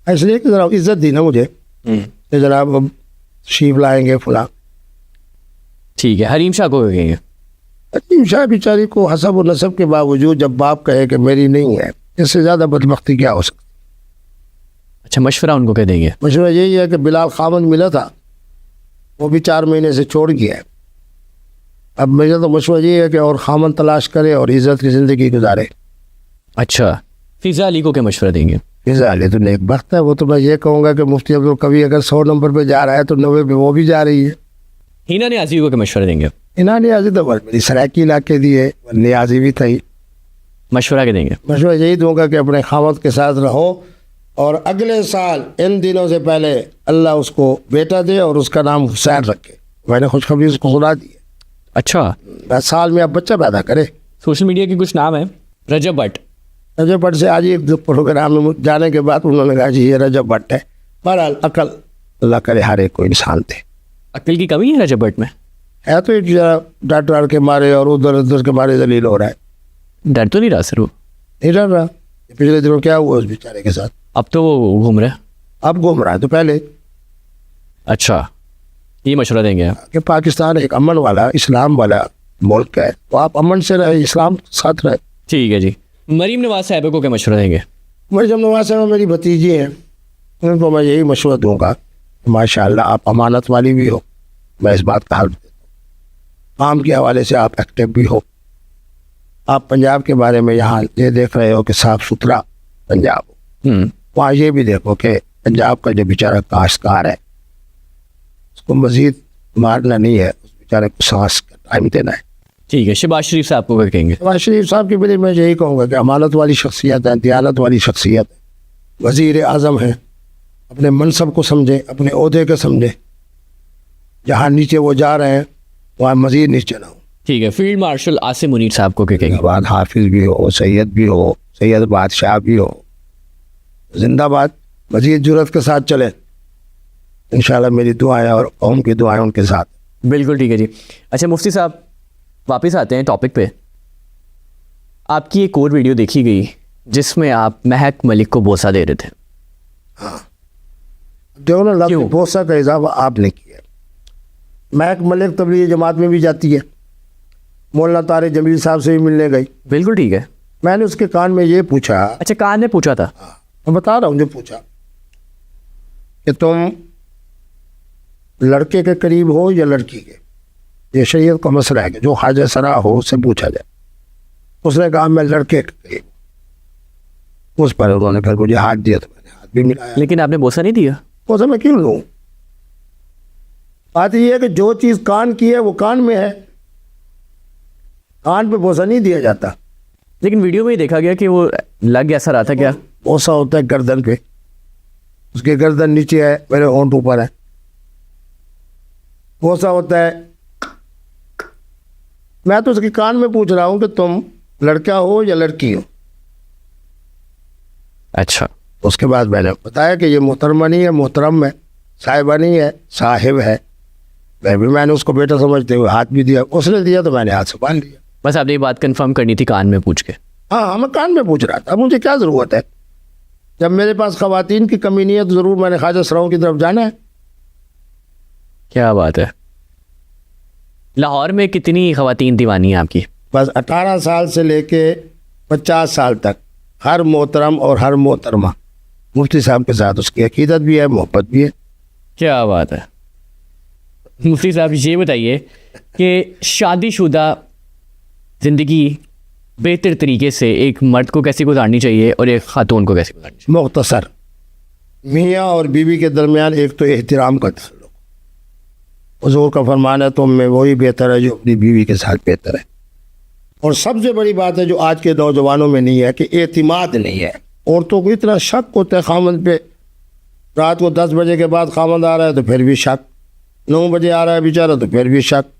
اس لیے کہ ذرا عزت دی نا مجھے کہ جناب اب تشریف لائیں گے فلاں.
ٹھیک ہے. حریم شاہ کو کہیں گے؟
حریم شاہ بیچاری کو حسب و نسب کے باوجود جب باپ کہے کہ میری نہیں ہے، اس سے زیادہ بدبختی کیا ہو سکتی.
اچھا، مشورہ ان کو کہہ دیں گے.
مشورہ یہی ہے کہ بلال خامد ملا تھا، وہ بھی 4 مہینے سے چھوڑ گیا ہے. اب میرا تو مشورہ یہ ہے کہ اور خامد تلاش کرے اور عزت کی زندگی گزارے.
اچھا، فضا علی کو کیا مشورہ دیں گے؟
فضا علی تو نیک بخت ہے. وہ تو میں یہ کہوں گا کہ مفتی عبدالقوی اگر 100 نمبر پہ جا رہا ہے تو 90 پہ وہ بھی جا رہی ہے.
ہینا نیازی کو کیا مشورہ دیں گے؟
ہینا نیازی تو میری سرائکی علاقے دی ہے، نیازی بھی تھی.
مشورہ کیا دیں گے؟
مشورہ یہی دوں گا کہ اپنے خامد کے ساتھ رہو، اور اگلے سال ان دنوں سے پہلے اللہ اس کو بیٹا دے اور اس کا نام حسین رکھے. میں نے خوشخبری اس کو سنا دی ہے.
اچھا،
بس سال میں اب بچہ پیدا کرے.
سوشل میڈیا کے کچھ نام ہیں. رجب بٹ.
رجب بٹ سے آج ایک پروگرام میں جانے کے بعد انہوں نے کہا جی یہ رجب بٹ ہے. بہرحال عقل اللہ کرے ہر ایک کو انسان دے.
عقل کی کمی ہے رجب بٹ میں؟
ہے تو ڈاکٹر کے مارے اور ادھر کے مارے ذلیل ہو رہا ہے.
ڈر تو نہیں رہا سر وہ؟
نہیں ڈر رہا. پچھلے دنوں کیا ہوا اس بیچارے کے ساتھ؟
اب تو وہ گھوم رہا ہے.
اب گھوم رہا ہے تو پہلے.
اچھا، یہ مشورہ دیں گے آپ
کہ پاکستان ایک امن والا اسلام والا ملک ہے، تو آپ امن سے رہے، اسلام ساتھ رہے.
ٹھیک ہے جی. مریم نواز صاحبہ کو کیا مشورہ دیں گے؟
مریم نواز صاحبہ میری بھتیجی ہیں، ان کو میں یہی مشورہ دوں گا ماشاء اللہ آپ امانت والی بھی ہو. میں اس بات کا حل دیتا ہوں. کام کے حوالے سے آپ ایکٹیو بھی ہو. آپ پنجاب کے بارے میں یہاں یہ دیکھ رہے ہو کہ صاف ستھرا پنجاب ہو، وہاں یہ بھی دیکھو کہ پنجاب کا جو بیچارہ کاشتکار ہے اس کو مزید مارنا نہیں ہے، اس بیچارے کو سانس کا ٹائم دینا ہے.
ٹھیک ہے. شہباز شریف صاحب کو کیا کہیں گے؟
شہباز شریف صاحب کے بارے میں یہی کہوں گا کہ امانت والی شخصیت ہے، دیانت والی شخصیت ہے، وزیر اعظم ہے. اپنے منصب کو سمجھیں، اپنے عہدے کو سمجھیں. جہاں نیچے وہ جا رہے ہیں وہاں مزید نیچے نہ ہو.
ٹھیک ہے. فیلڈ مارشل عاصم منیر صاحب کو کیا کہیں گے؟
بعد حافظ بھی ہو، سید بھی ہو، سید بادشاہ بھی ہو، زندہ باد. مزید جرأت کے ساتھ چلیں. انشاءاللہ میری دعائیں اور قوم کی دعائیں ان کے ساتھ.
بالکل ٹھیک ہے جی. اچھا مفتی صاحب، واپس آتے ہیں ٹاپک پہ. آپ کی ایک اور ویڈیو دیکھی گئی جس میں آپ مہک ملک کو بوسہ دے رہے تھے.
دیکھو نا، لفظ بوسہ کا اضافہ آپ نے کیا. مہک ملک تبلیغی جماعت میں بھی جاتی ہے، مولانا طارق جمیل صاحب سے بھی ملنے گئی.
بالکل ٹھیک ہے.
میں نے اس کے کان میں یہ پوچھا.
اچھا، کان نے پوچھا تھا؟
میں بتا رہا ہوں جو پوچھا کہ تم لڑکے کے قریب ہو یا لڑکی کے. یہ شریعت کا مسئلہ ہے کہ جو حاجہ سرا ہو اس سے پوچھا جائے. اس نے کہا میں لڑکے کے قریب. اس پر انہوں نے پھر مجھے ہاتھ دیا تو میں نے ہاتھ بھی ملایا.
لیکن آپ نے بوسہ نہیں دیا.
بوسہ میں کیوں لوں؟ بات یہ ہے کہ جو چیز کان کی ہے وہ کان میں ہے، کان پہ بوسہ نہیں دیا جاتا.
لیکن ویڈیو میں ہی دیکھا گیا کہ وہ لگ ایسا رہا تھا. کیا
بوسا ہوتا ہے گردن پہ, اس کے گردن نیچے ہے, میرے ہونٹ اوپر ہے. بوسا ہوتا ہے. میں تو اس کے کان میں پوچھ رہا ہوں کہ تم لڑکا ہو یا لڑکی ہو.
اچھا.
اس کے بعد میں نے بتایا کہ یہ محترمہ نہیں ہے, محترم ہے, صاحبہ نہیں ہے, صاحب ہے. میں نے اس کو بیٹا سمجھتے ہوئے ہاتھ بھی دیا, اس نے دیا تو میں نے ہاتھ سے باندھ لیا.
بس آپ نے یہ بات کنفرم کرنی تھی کان میں پوچھ کے.
ہاں میں کان میں پوچھ رہا تھا, مجھے کیا ضرورت ہے, جب میرے پاس خواتین کی کمی نہیں ہے تو ضرور میں نے خواجہ سراؤں کی طرف جانا ہے.
کیا بات ہے. لاہور میں کتنی خواتین دیوانی ہیں آپ کی؟
بس 18 سال سے لے کے 50 سال تک ہر محترم اور ہر محترمہ مفتی صاحب کے ساتھ اس کی عقیدت بھی ہے, محبت بھی ہے.
کیا بات ہے. مفتی صاحب یہ بتائیے کہ شادی شدہ زندگی بہتر طریقے سے ایک مرد کو کیسے گزارنی چاہیے اور ایک خاتون کو کیسے گزارنی چاہیے؟
مختصر, میاں اور بیوی کے درمیان ایک تو احترام کا تعلق. حضور کا فرمان ہے تم میں وہی بہتر ہے جو اپنی بیوی کے ساتھ بہتر ہے. اور سب سے بڑی بات ہے جو آج کے نوجوانوں میں نہیں ہے کہ اعتماد نہیں ہے. عورتوں کو اتنا شک ہوتا ہے خامند پہ, رات کو 10 بجے کے بعد خامند آ رہا ہے تو پھر بھی شک, 9 بجے آ رہا ہے بیچارہ تو پھر بھی شک,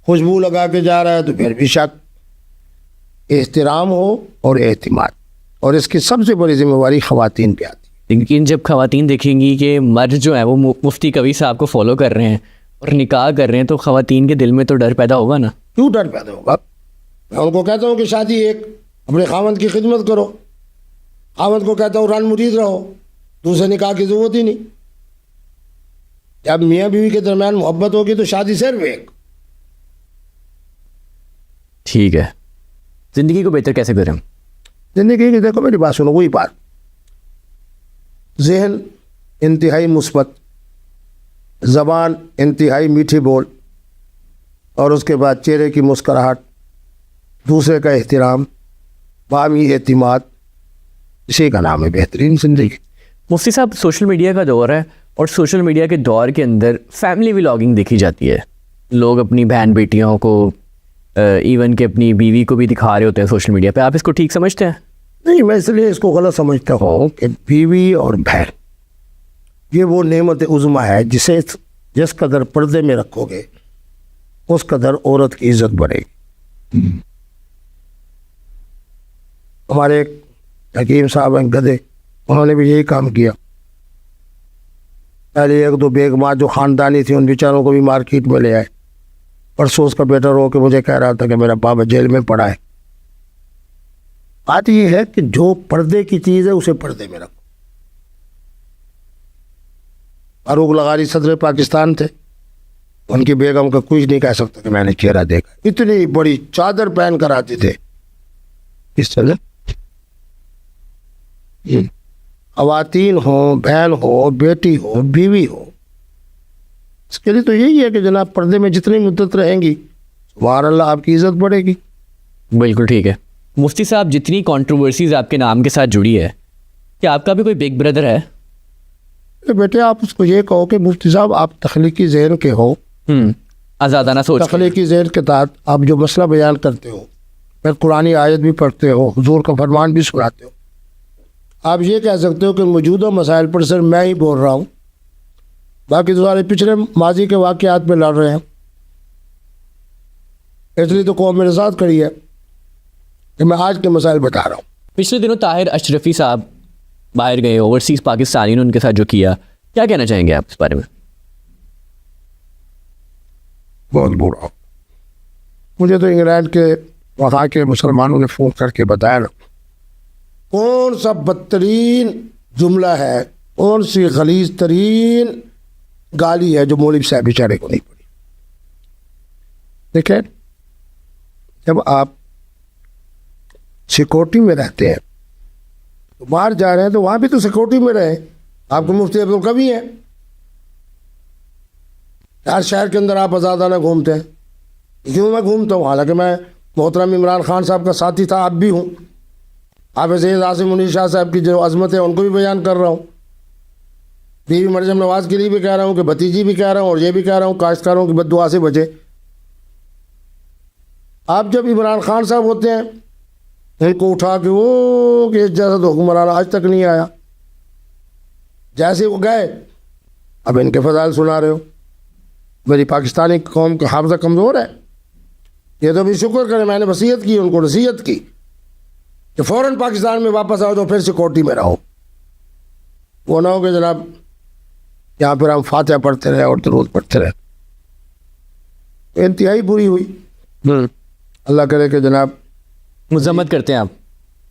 خوشبو لگا کے جا رہا ہے تو پھر بھی شک. احترام ہو اور اعتماد, اور اس کی سب سے بڑی ذمہ داری خواتین پہ آتی ہے.
لیکن جب خواتین دیکھیں گی کہ مرد جو ہیں وہ مفتی کبھی صاحب کو فالو کر رہے ہیں اور نکاح کر رہے ہیں تو خواتین کے دل میں تو ڈر پیدا ہوگا نا.
کیوں ڈر پیدا ہوگا؟ میں ان کو کہتا ہوں کہ شادی ایک اپنے خاوند کی خدمت کرو, خاوند کو کہتا ہوں ران مرید رہو, دوسرے نکاح کی ضرورت ہی نہیں. جب میاں بیوی کے درمیان محبت ہوگی تو شادی صرف ایک.
ٹھیک ہے. زندگی کو بہتر کیسے کریں؟
زندگی کی دیکھو میری بات سنو, وہی بات, ذہن انتہائی مثبت, زبان انتہائی میٹھی بول, اور اس کے بعد چہرے کی مسکراہٹ, دوسرے کا احترام, باہمی اعتماد, اسی کا نام ہے بہترین زندگی.
مفتی صاحب سوشل میڈیا کا دور ہے اور سوشل میڈیا کے دور کے اندر فیملی ولاگنگ دیکھی جاتی ہے. لوگ اپنی بہن بیٹیوں کو ایون کہ اپنی بیوی کو بھی دکھا رہے ہوتے ہیں سوشل میڈیا پہ. آپ اس کو ٹھیک سمجھتے ہیں؟
نہیں, میں اس لیے اس کو غلط سمجھتا ہوں کہ بیوی اور بہن یہ وہ نعمت عظمیٰ ہے جسے جس قدر پردے میں رکھو گے اس قدر عورت کی عزت بڑھے گی. ہمارے ایک حکیم صاحب ہیں گدے, انہوں نے بھی یہی کام کیا. پہلے 1-2 بیگمات جو خاندانی تھی ان بیچاروں کو بھی مارکیٹ میں لے آئے. پرسوں اس کا بیٹا رو کے مجھے کہہ رہا تھا کہ میرا بابا جیل میں پڑا ہے. بات یہ ہے کہ جو پردے کی چیز ہے اسے پردے میں رکھو. فاروق لغاری صدر پاکستان تھے, ان کی بیگم کا کچھ نہیں کہہ سکتا کہ میں نے چہرہ دیکھا. اتنی بڑی چادر پہن کر آتے تھے. اس طرح خواتین ہوں, بہن ہو, بیٹی ہو, بیوی ہو, اس کے لیے تو یہی ہے کہ جناب پردے میں جتنی مدت رہیں گی سبحان اللہ آپ کی عزت بڑھے گی.
بالکل ٹھیک ہے. مفتی صاحب جتنی کنٹروورسیز آپ کے نام کے ساتھ جڑی ہے, کیا آپ کا بھی کوئی بگ بردر ہے؟
بیٹے آپ اس کو یہ کہو کہ مفتی صاحب آپ تخلیقی ذہن کے ہو,
آزادانہ سوچ.
تخلیقی ذہن کے تحت آپ جو مسئلہ بیان کرتے ہو, پھر قرآن آیت بھی پڑھتے ہو, حضور کا فرمان بھی سناتے ہو. آپ یہ کہہ سکتے ہو کہ موجودہ مسائل پر صرف میں ہی بول رہا ہوں, باقی تو سارے پچھلے ماضی کے واقعات پہ لڑ رہے ہیں. اس لیے تو قوم میرے ساتھ کھڑی ہے کہ میں آج کے مسائل بتا رہا ہوں.
پچھلے دنوں طاہر اشرفی صاحب باہر گئے, اوورسیز پاکستانی نے ان کے ساتھ جو کیا, کیا کہنا چاہیں گے آپ اس بارے میں؟
بہت برا. مجھے تو انگلینڈ کے وہاں کے مسلمانوں نے فون کر کے بتایا نا کون سا بدترین جملہ ہے, کون سی غلیظ ترین گالی ہے جو مولوی صاحب بیچارے کو نہیں پڑی. دیکھیں, جب آپ سیکورٹی میں رہتے ہیں تو باہر جا رہے ہیں تو وہاں بھی تو سیکورٹی میں رہیں. آپ کو مفتی عبدالقوی ہیں, ہر شہر کے اندر آپ آزادانہ گھومتے ہیں. کیوں میں گھومتا ہوں؟ حالانکہ میں محترم عمران خان صاحب کا ساتھی تھا, اب بھی ہوں. حافظ سید عاصم منیر شاہ صاحب کی جو عظمت ہے ان کو بھی بیان کر رہا ہوں. بیوی مریم نواز کے لیے بھی کہہ رہا ہوں, کہ بھتیجی بھی کہہ رہا ہوں, اور یہ بھی کہہ رہا ہوں کاشتکاروں کی بد دعا سے بچے. آپ جب عمران خان صاحب ہوتے ہیں ان کو اٹھا کے وہ کہ جیسا تو حکمران آج تک نہیں آیا. جیسے وہ گئے اب ان کے فضائل سنا رہے ہو. میری پاکستانی قوم کا حافظہ کمزور ہے. یہ تو بھی شکر کریں میں نے وصیت کی, ان کو نصیحت کی کہ فوراً پاکستان میں واپس آؤ تو پھر سیکورٹی میں رہو. وہ نہ ہو کہ جناب یہاں پھر ہم فاتحہ پڑھتے رہے اور درود پڑھتے رہے. انتہائی بری ہوئی. اللہ کرے کہ جناب.
مذمت کرتے ہیں آپ؟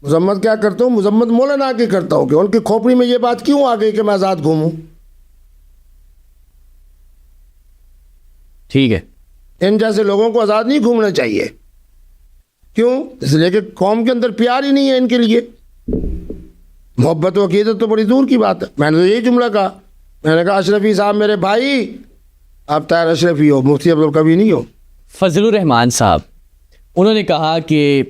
مذمت کیا کرتا ہوں, مذمت مولانا کی کرتا ہوں کہ ان کی کھوپڑی میں یہ بات کیوں آ گئی کہ میں آزاد گھوموں.
ٹھیک ہے,
ان جیسے لوگوں کو آزاد نہیں گھومنا چاہیے. کیوں؟ اس لیے کہ قوم کے اندر پیار ہی نہیں ہے ان کے لیے. محبت و عقیدت تو بڑی دور کی بات ہے. میں نے تو یہی جملہ کہا, میں نے کہا اشرفی صاحب میرے بھائی آپ طاہر اشرفی ہو, مفتی عبدالکبیر نہیں ہو.
فضل الرحمان صاحب انہوں نے کہا کہ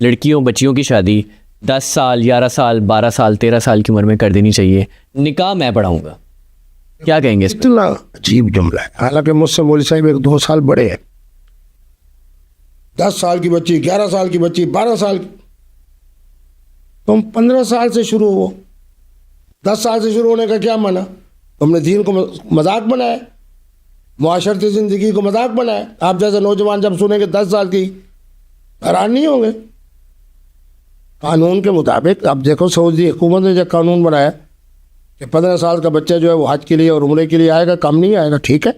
لڑکیوں بچیوں کی شادی 10 سال 11 سال 12 سال 13 سال کی عمر میں کر دینی چاہیے, نکاح میں پڑھاؤں گا. کیا کہیں گے اس پہ؟
اتنا عجیب جملہ ہے. حالانکہ مجھ سے مولوی صاحب 1-2 سال بڑے ہیں. 10 سال کی بچی, 11 سال کی بچی, 12 سال کی. تم 15 سال سے شروع ہو. 10 سال سے شروع ہونے کا کیا معنی؟ تم نے دین کو مذاق بنایا, معاشرتی زندگی کو مذاق بنایا. آپ جیسے نوجوان جب سنیں گے 10 سال کی, حیران نہیں ہوں گے. قانون کے مطابق اب دیکھو سعودی حکومت نے جو قانون بنایا کہ 15 سال کا بچہ جو ہے وہ حج کے لیے اور عمرے کے لیے آئے گا, کم نہیں آئے گا. ٹھیک ہے,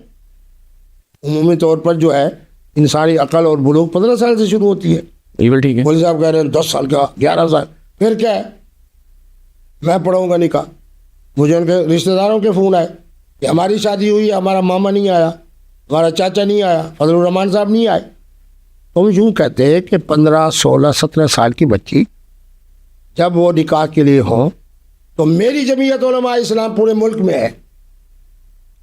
عمومی طور پر جو ہے انسانی عقل اور بلوغ 15 سال سے شروع ہوتی ہے.
بالکل ٹھیک ہے.
مولوی صاحب کہہ رہے ہیں 10 سال کا, 11 سال, پھر کیا ہے؟ میں پڑھوں گا نکاح. مجھے ان کے رشتہ داروں کے فون آئے کہ ہماری شادی ہوئی, ہمارا ماما نہیں آیا, ہمارا چاچا نہیں آیا, فضل الرحمان صاحب نہیں آئے. تم یوں کہتے ہیں کہ 15 16 17 سال کی بچی جب وہ نکاح کے لیے ہوں تو میری جمعیت علماء اسلام پورے ملک میں ہے,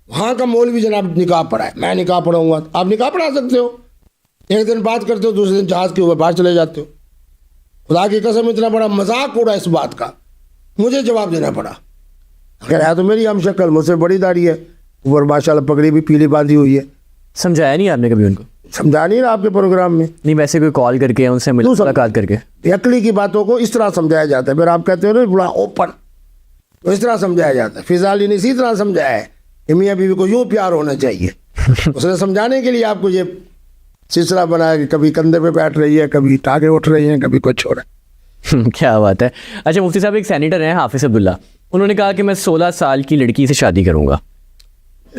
وہاں کا مولوی جناب نکاح پڑھائے, میں نکاح پڑھاؤں گا. آپ نکاح پڑھا سکتے ہو, ایک دن بات کرتے ہو, دوسرے دن جہاز کے اوپر باہر چلے جاتے ہو. خدا کی قسم اتنا بڑا مذاق اڑا اس بات کا, مجھے جواب دینا پڑا. اگر ہے تو میری ہم شکل, مجھ سے بڑی داڑھی ہے, اوپر ماشاء اللہ پگڑی بھی پیلی باندھی ہوئی ہے.
سمجھایا نہیں آپ نے کبھی ان کو؟
سمجھا نہیں نا آپ کے پروگرام میں؟
نہیں, ویسے کوئی کال کر کے ان سے ملاقات کر کے
عقلی کی باتوں کو اس طرح سمجھایا جاتا ہے. پھر آپ کہتے ہو نا بڑا اوپن, تو اس طرح سمجھایا جاتا ہے. فضا علی نے اسی طرح سمجھایا ہے کہ میاں بیوی کو یوں پیار ہونا چاہیے. اس نے سمجھانے کے لیے آپ کو یہ سلسلہ بنایا کہ کبھی کندھے پہ بیٹھ رہی ہے, کبھی ٹانگیں اٹھ رہی ہیں, کبھی کچھ ہو رہا ہے.
کیا بات ہے. اچھا مفتی صاحب, ایک سینیٹر ہیں حافظ عبداللہ, انہوں نے کہا کہ میں 16 سال کی لڑکی سے شادی کروں گا.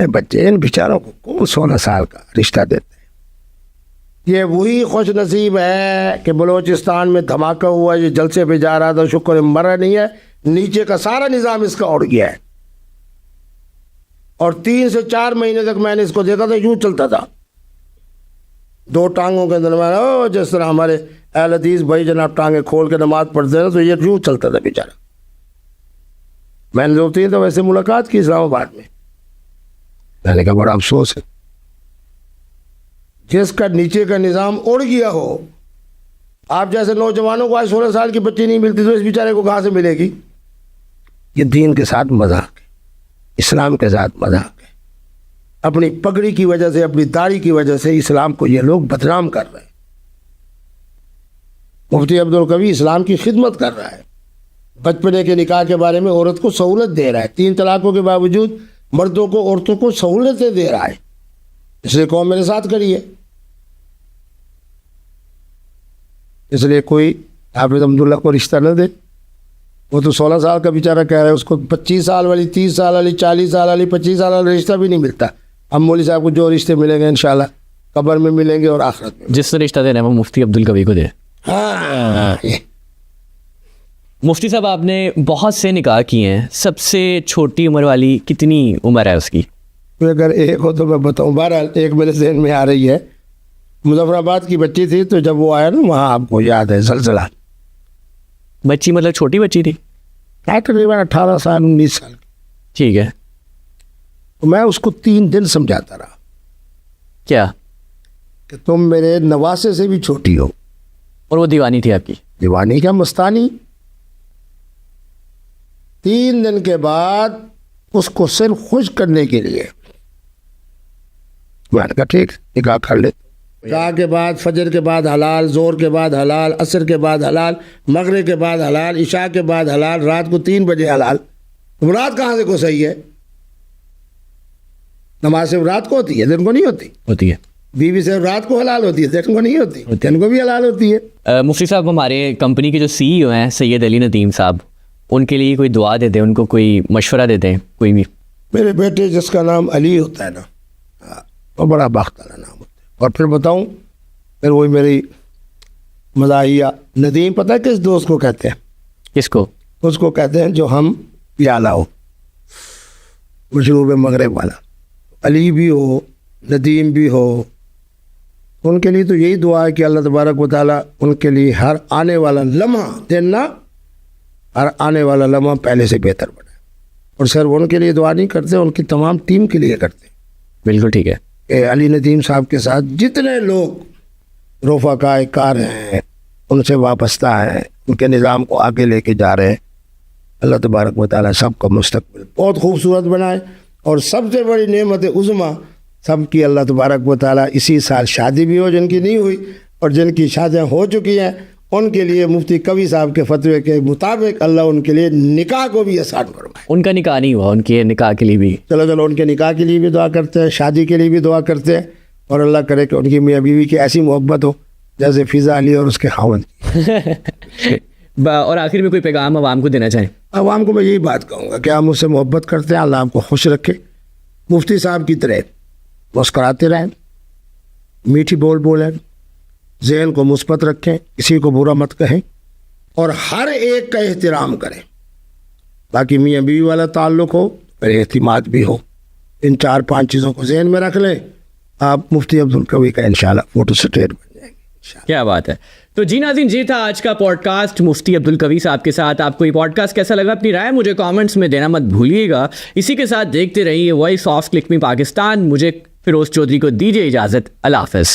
بچے ان بیچاروں کو کون 16 سال کا رشتہ دیتے ہیں؟ یہ وہی خوش نصیب ہے کہ بلوچستان میں دھماکہ ہوا, یہ جلسے پہ جا رہا تھا, شکر مرا نہیں ہے, نیچے کا سارا نظام اس کا اڑ گیا ہے. اور 3 سے 4 مہینے تک میں نے اس کو دیکھا تھا, یوں چلتا تھا 2 ٹانگوں کے اندر. میں جس طرح ہمارے اہل حدیث بھائی جناب ٹانگیں کھول کے نماز پڑھتے ہیں, تو یہ یوں چلتا تھا بیچارہ. میں نے 2-3 تو ویسے ملاقات کی اسلام آباد میں نے کہا بڑا افسوس ہے, جس کا نیچے کا نظام اڑ گیا ہو. آپ جیسے نوجوانوں کو آج 16 سال کی بچی نہیں ملتی, تو اس بیچارے کو کہاں سے ملے گی؟ یہ دین کے ساتھ مذاق ہے, اسلام کے ساتھ مذاق ہے. اپنی پگڑی کی وجہ سے, اپنی داڑھی کی وجہ سے اسلام کو یہ لوگ بدنام کر رہے ہیں. مفتی عبدالکبیر اسلام کی خدمت کر رہا ہے, بچپنے کے نکاح کے بارے میں عورت کو سہولت دے رہا ہے. 3 طلاقوں کے باوجود مردوں کو عورتوں کو سہولتیں دے رہا ہے. اس لیے قوم میرے ساتھ کری ہے. اس لیے کوئی حافظ عبداللہ کو رشتہ نہ دے. وہ تو 16 سال کا بیچارہ کہہ رہا ہے, اس کو 25 سال والی, 30 سال والی, 40 سال والی, 25 سال والا رشتہ بھی نہیں ملتا. اب مولوی صاحب کو جو رشتے ملیں گے انشاءاللہ قبر میں ملیں گے اور آخرت میں.
جس نے رشتہ دینا ہے وہ مفتی عبدالکبیر کو دے.
ہاں
مفتی صاحب, آپ نے بہت سے نکاح کیے ہیں, سب سے چھوٹی عمر والی کتنی عمر ہے اس کی؟
اگر ایک ہو تو میں بتاؤں. بہرحال ایک میرے ذہن میں آ رہی ہے, مظفر آباد کی بچی تھی, تو جب وہ آیا نا وہاں, آپ کو یاد ہے زلزلہ,
بچی مطلب چھوٹی بچی تھی,
تقریباً 18 سال 19 سال کی.
ٹھیک ہے.
تو میں اس کو 3 دن سمجھاتا رہا
کیا
کہ تم میرے نواسے سے بھی چھوٹی ہو.
اور وہ دیوانی تھی آپ کی؟
دیوانی کیا, مستانی. 3 دن کے بعد اس کو صرف خوش کرنے کے لیے میں نے کہا ٹھیک نکاح کر لے. کا کے بعد فجر کے بعد حلال، ظہر کے بعد حلال، عصر کے بعد حلال، مغرب کے بعد حلال، عشاء کے بعد حلال، رات کو 3 بجے حلال. رات کہاں سے کو صحیح ہے؟ نماز سے رات کو ہوتی ہے، دن کو نہیں ہوتی
ہے.
بیوی سے رات کو حلال ہوتی ہے، دن کو نہیں ہوتی، دن کو بھی حلال ہوتی ہے.
مفتی صاحب، ہمارے کمپنی کے جو CEO ہیں سید علی ندیم صاحب، ان کے لیے کوئی دعا دے دیں، ان کو کوئی مشورہ دے دیں کوئی بھی.
میرے بیٹے جس کا نام علی ہوتا ہے نا، وہ بڑا بخت والا نام ہوتا ہے. اور پھر بتاؤں، پھر وہی میری مزاحیہ ندیم پتہ ہے کس دوست کو کہتے ہیں؟
کس کو؟
اس کو کہتے ہیں جو ہم پیالہ ہو، مشروب مغرب والا. علی بھی ہو، ندیم بھی ہو، ان کے لیے تو یہی دعا ہے کہ اللہ تبارک و تعالیٰ ان کے لیے ہر آنے والا لمحہ دینا، ہر آنے والا لمحہ پہلے سے بہتر بنائے. اور صرف ان کے لیے دعا نہیں کرتے، ان کی تمام ٹیم کے لیے کرتے.
بالکل ٹھیک ہے.
کہ علی ندیم صاحب کے ساتھ جتنے لوگ رفقا کار ہیں، ان سے وابستہ ہیں، ان کے نظام کو آگے لے کے جا رہے ہیں، اللہ تبارک و تعالیٰ سب کا مستقبل بہت خوبصورت بنائے. اور سب سے بڑی نعمت عظمیٰ سب کی اللہ تبارک و تعالیٰ اسی سال شادی بھی ہو جن کی نہیں ہوئی، اور جن کی شادیاں ہو چکی ہیں ان کے لیے مفتی کبھی صاحب کے فتوے کے مطابق اللہ ان کے لیے نکاح کو بھی آسان فرمائے.
ان کا نکاح نہیں ہوا، ان کے نکاح کے لیے بھی
چلو ان کے نکاح کے لیے بھی دعا کرتے ہیں، شادی کے لیے بھی دعا کرتے ہیں. اور اللہ کرے کہ ان کی میاں بیوی کی ایسی محبت ہو جیسے فضا علی اور اس کے خاوند.
اور آخر میں کوئی پیغام عوام کو دینا چاہیں؟
عوام کو میں یہی بات کہوں گا کہ آپ مجھ سے محبت کرتے ہیں، اللہ آپ کو خوش رکھے. مفتی صاحب کی طرح مسکراتے رہیں، میٹھی بول بولیں، ذہن کو مثبت رکھیں، کسی کو برا مت کہیں، اور ہر ایک کا احترام کریں. باقی میاں بیوی والا تعلق ہو، پھر اعتماد بھی ہو. ان 4-5 چیزوں کو ذہن میں رکھ لیں، آپ مفتی عبدالقوی کا انشاءاللہ فوٹو سٹیٹ بن جائیں گے.
کیا بات ہے. تو جی ناظرین، یہ تھا آج کا پوڈ کاسٹ مفتی عبدالقوی صاحب کے ساتھ. آپ کو یہ پوڈ کاسٹ کیسا لگا؟ اپنی رائے مجھے کامنٹس میں دینا مت بھولیے گا. اسی کے ساتھ دیکھتے رہیے وائس آف کلک می پاکستان. مجھے فیروز چودھری کو دیجیے اجازت. اللہ حافظ.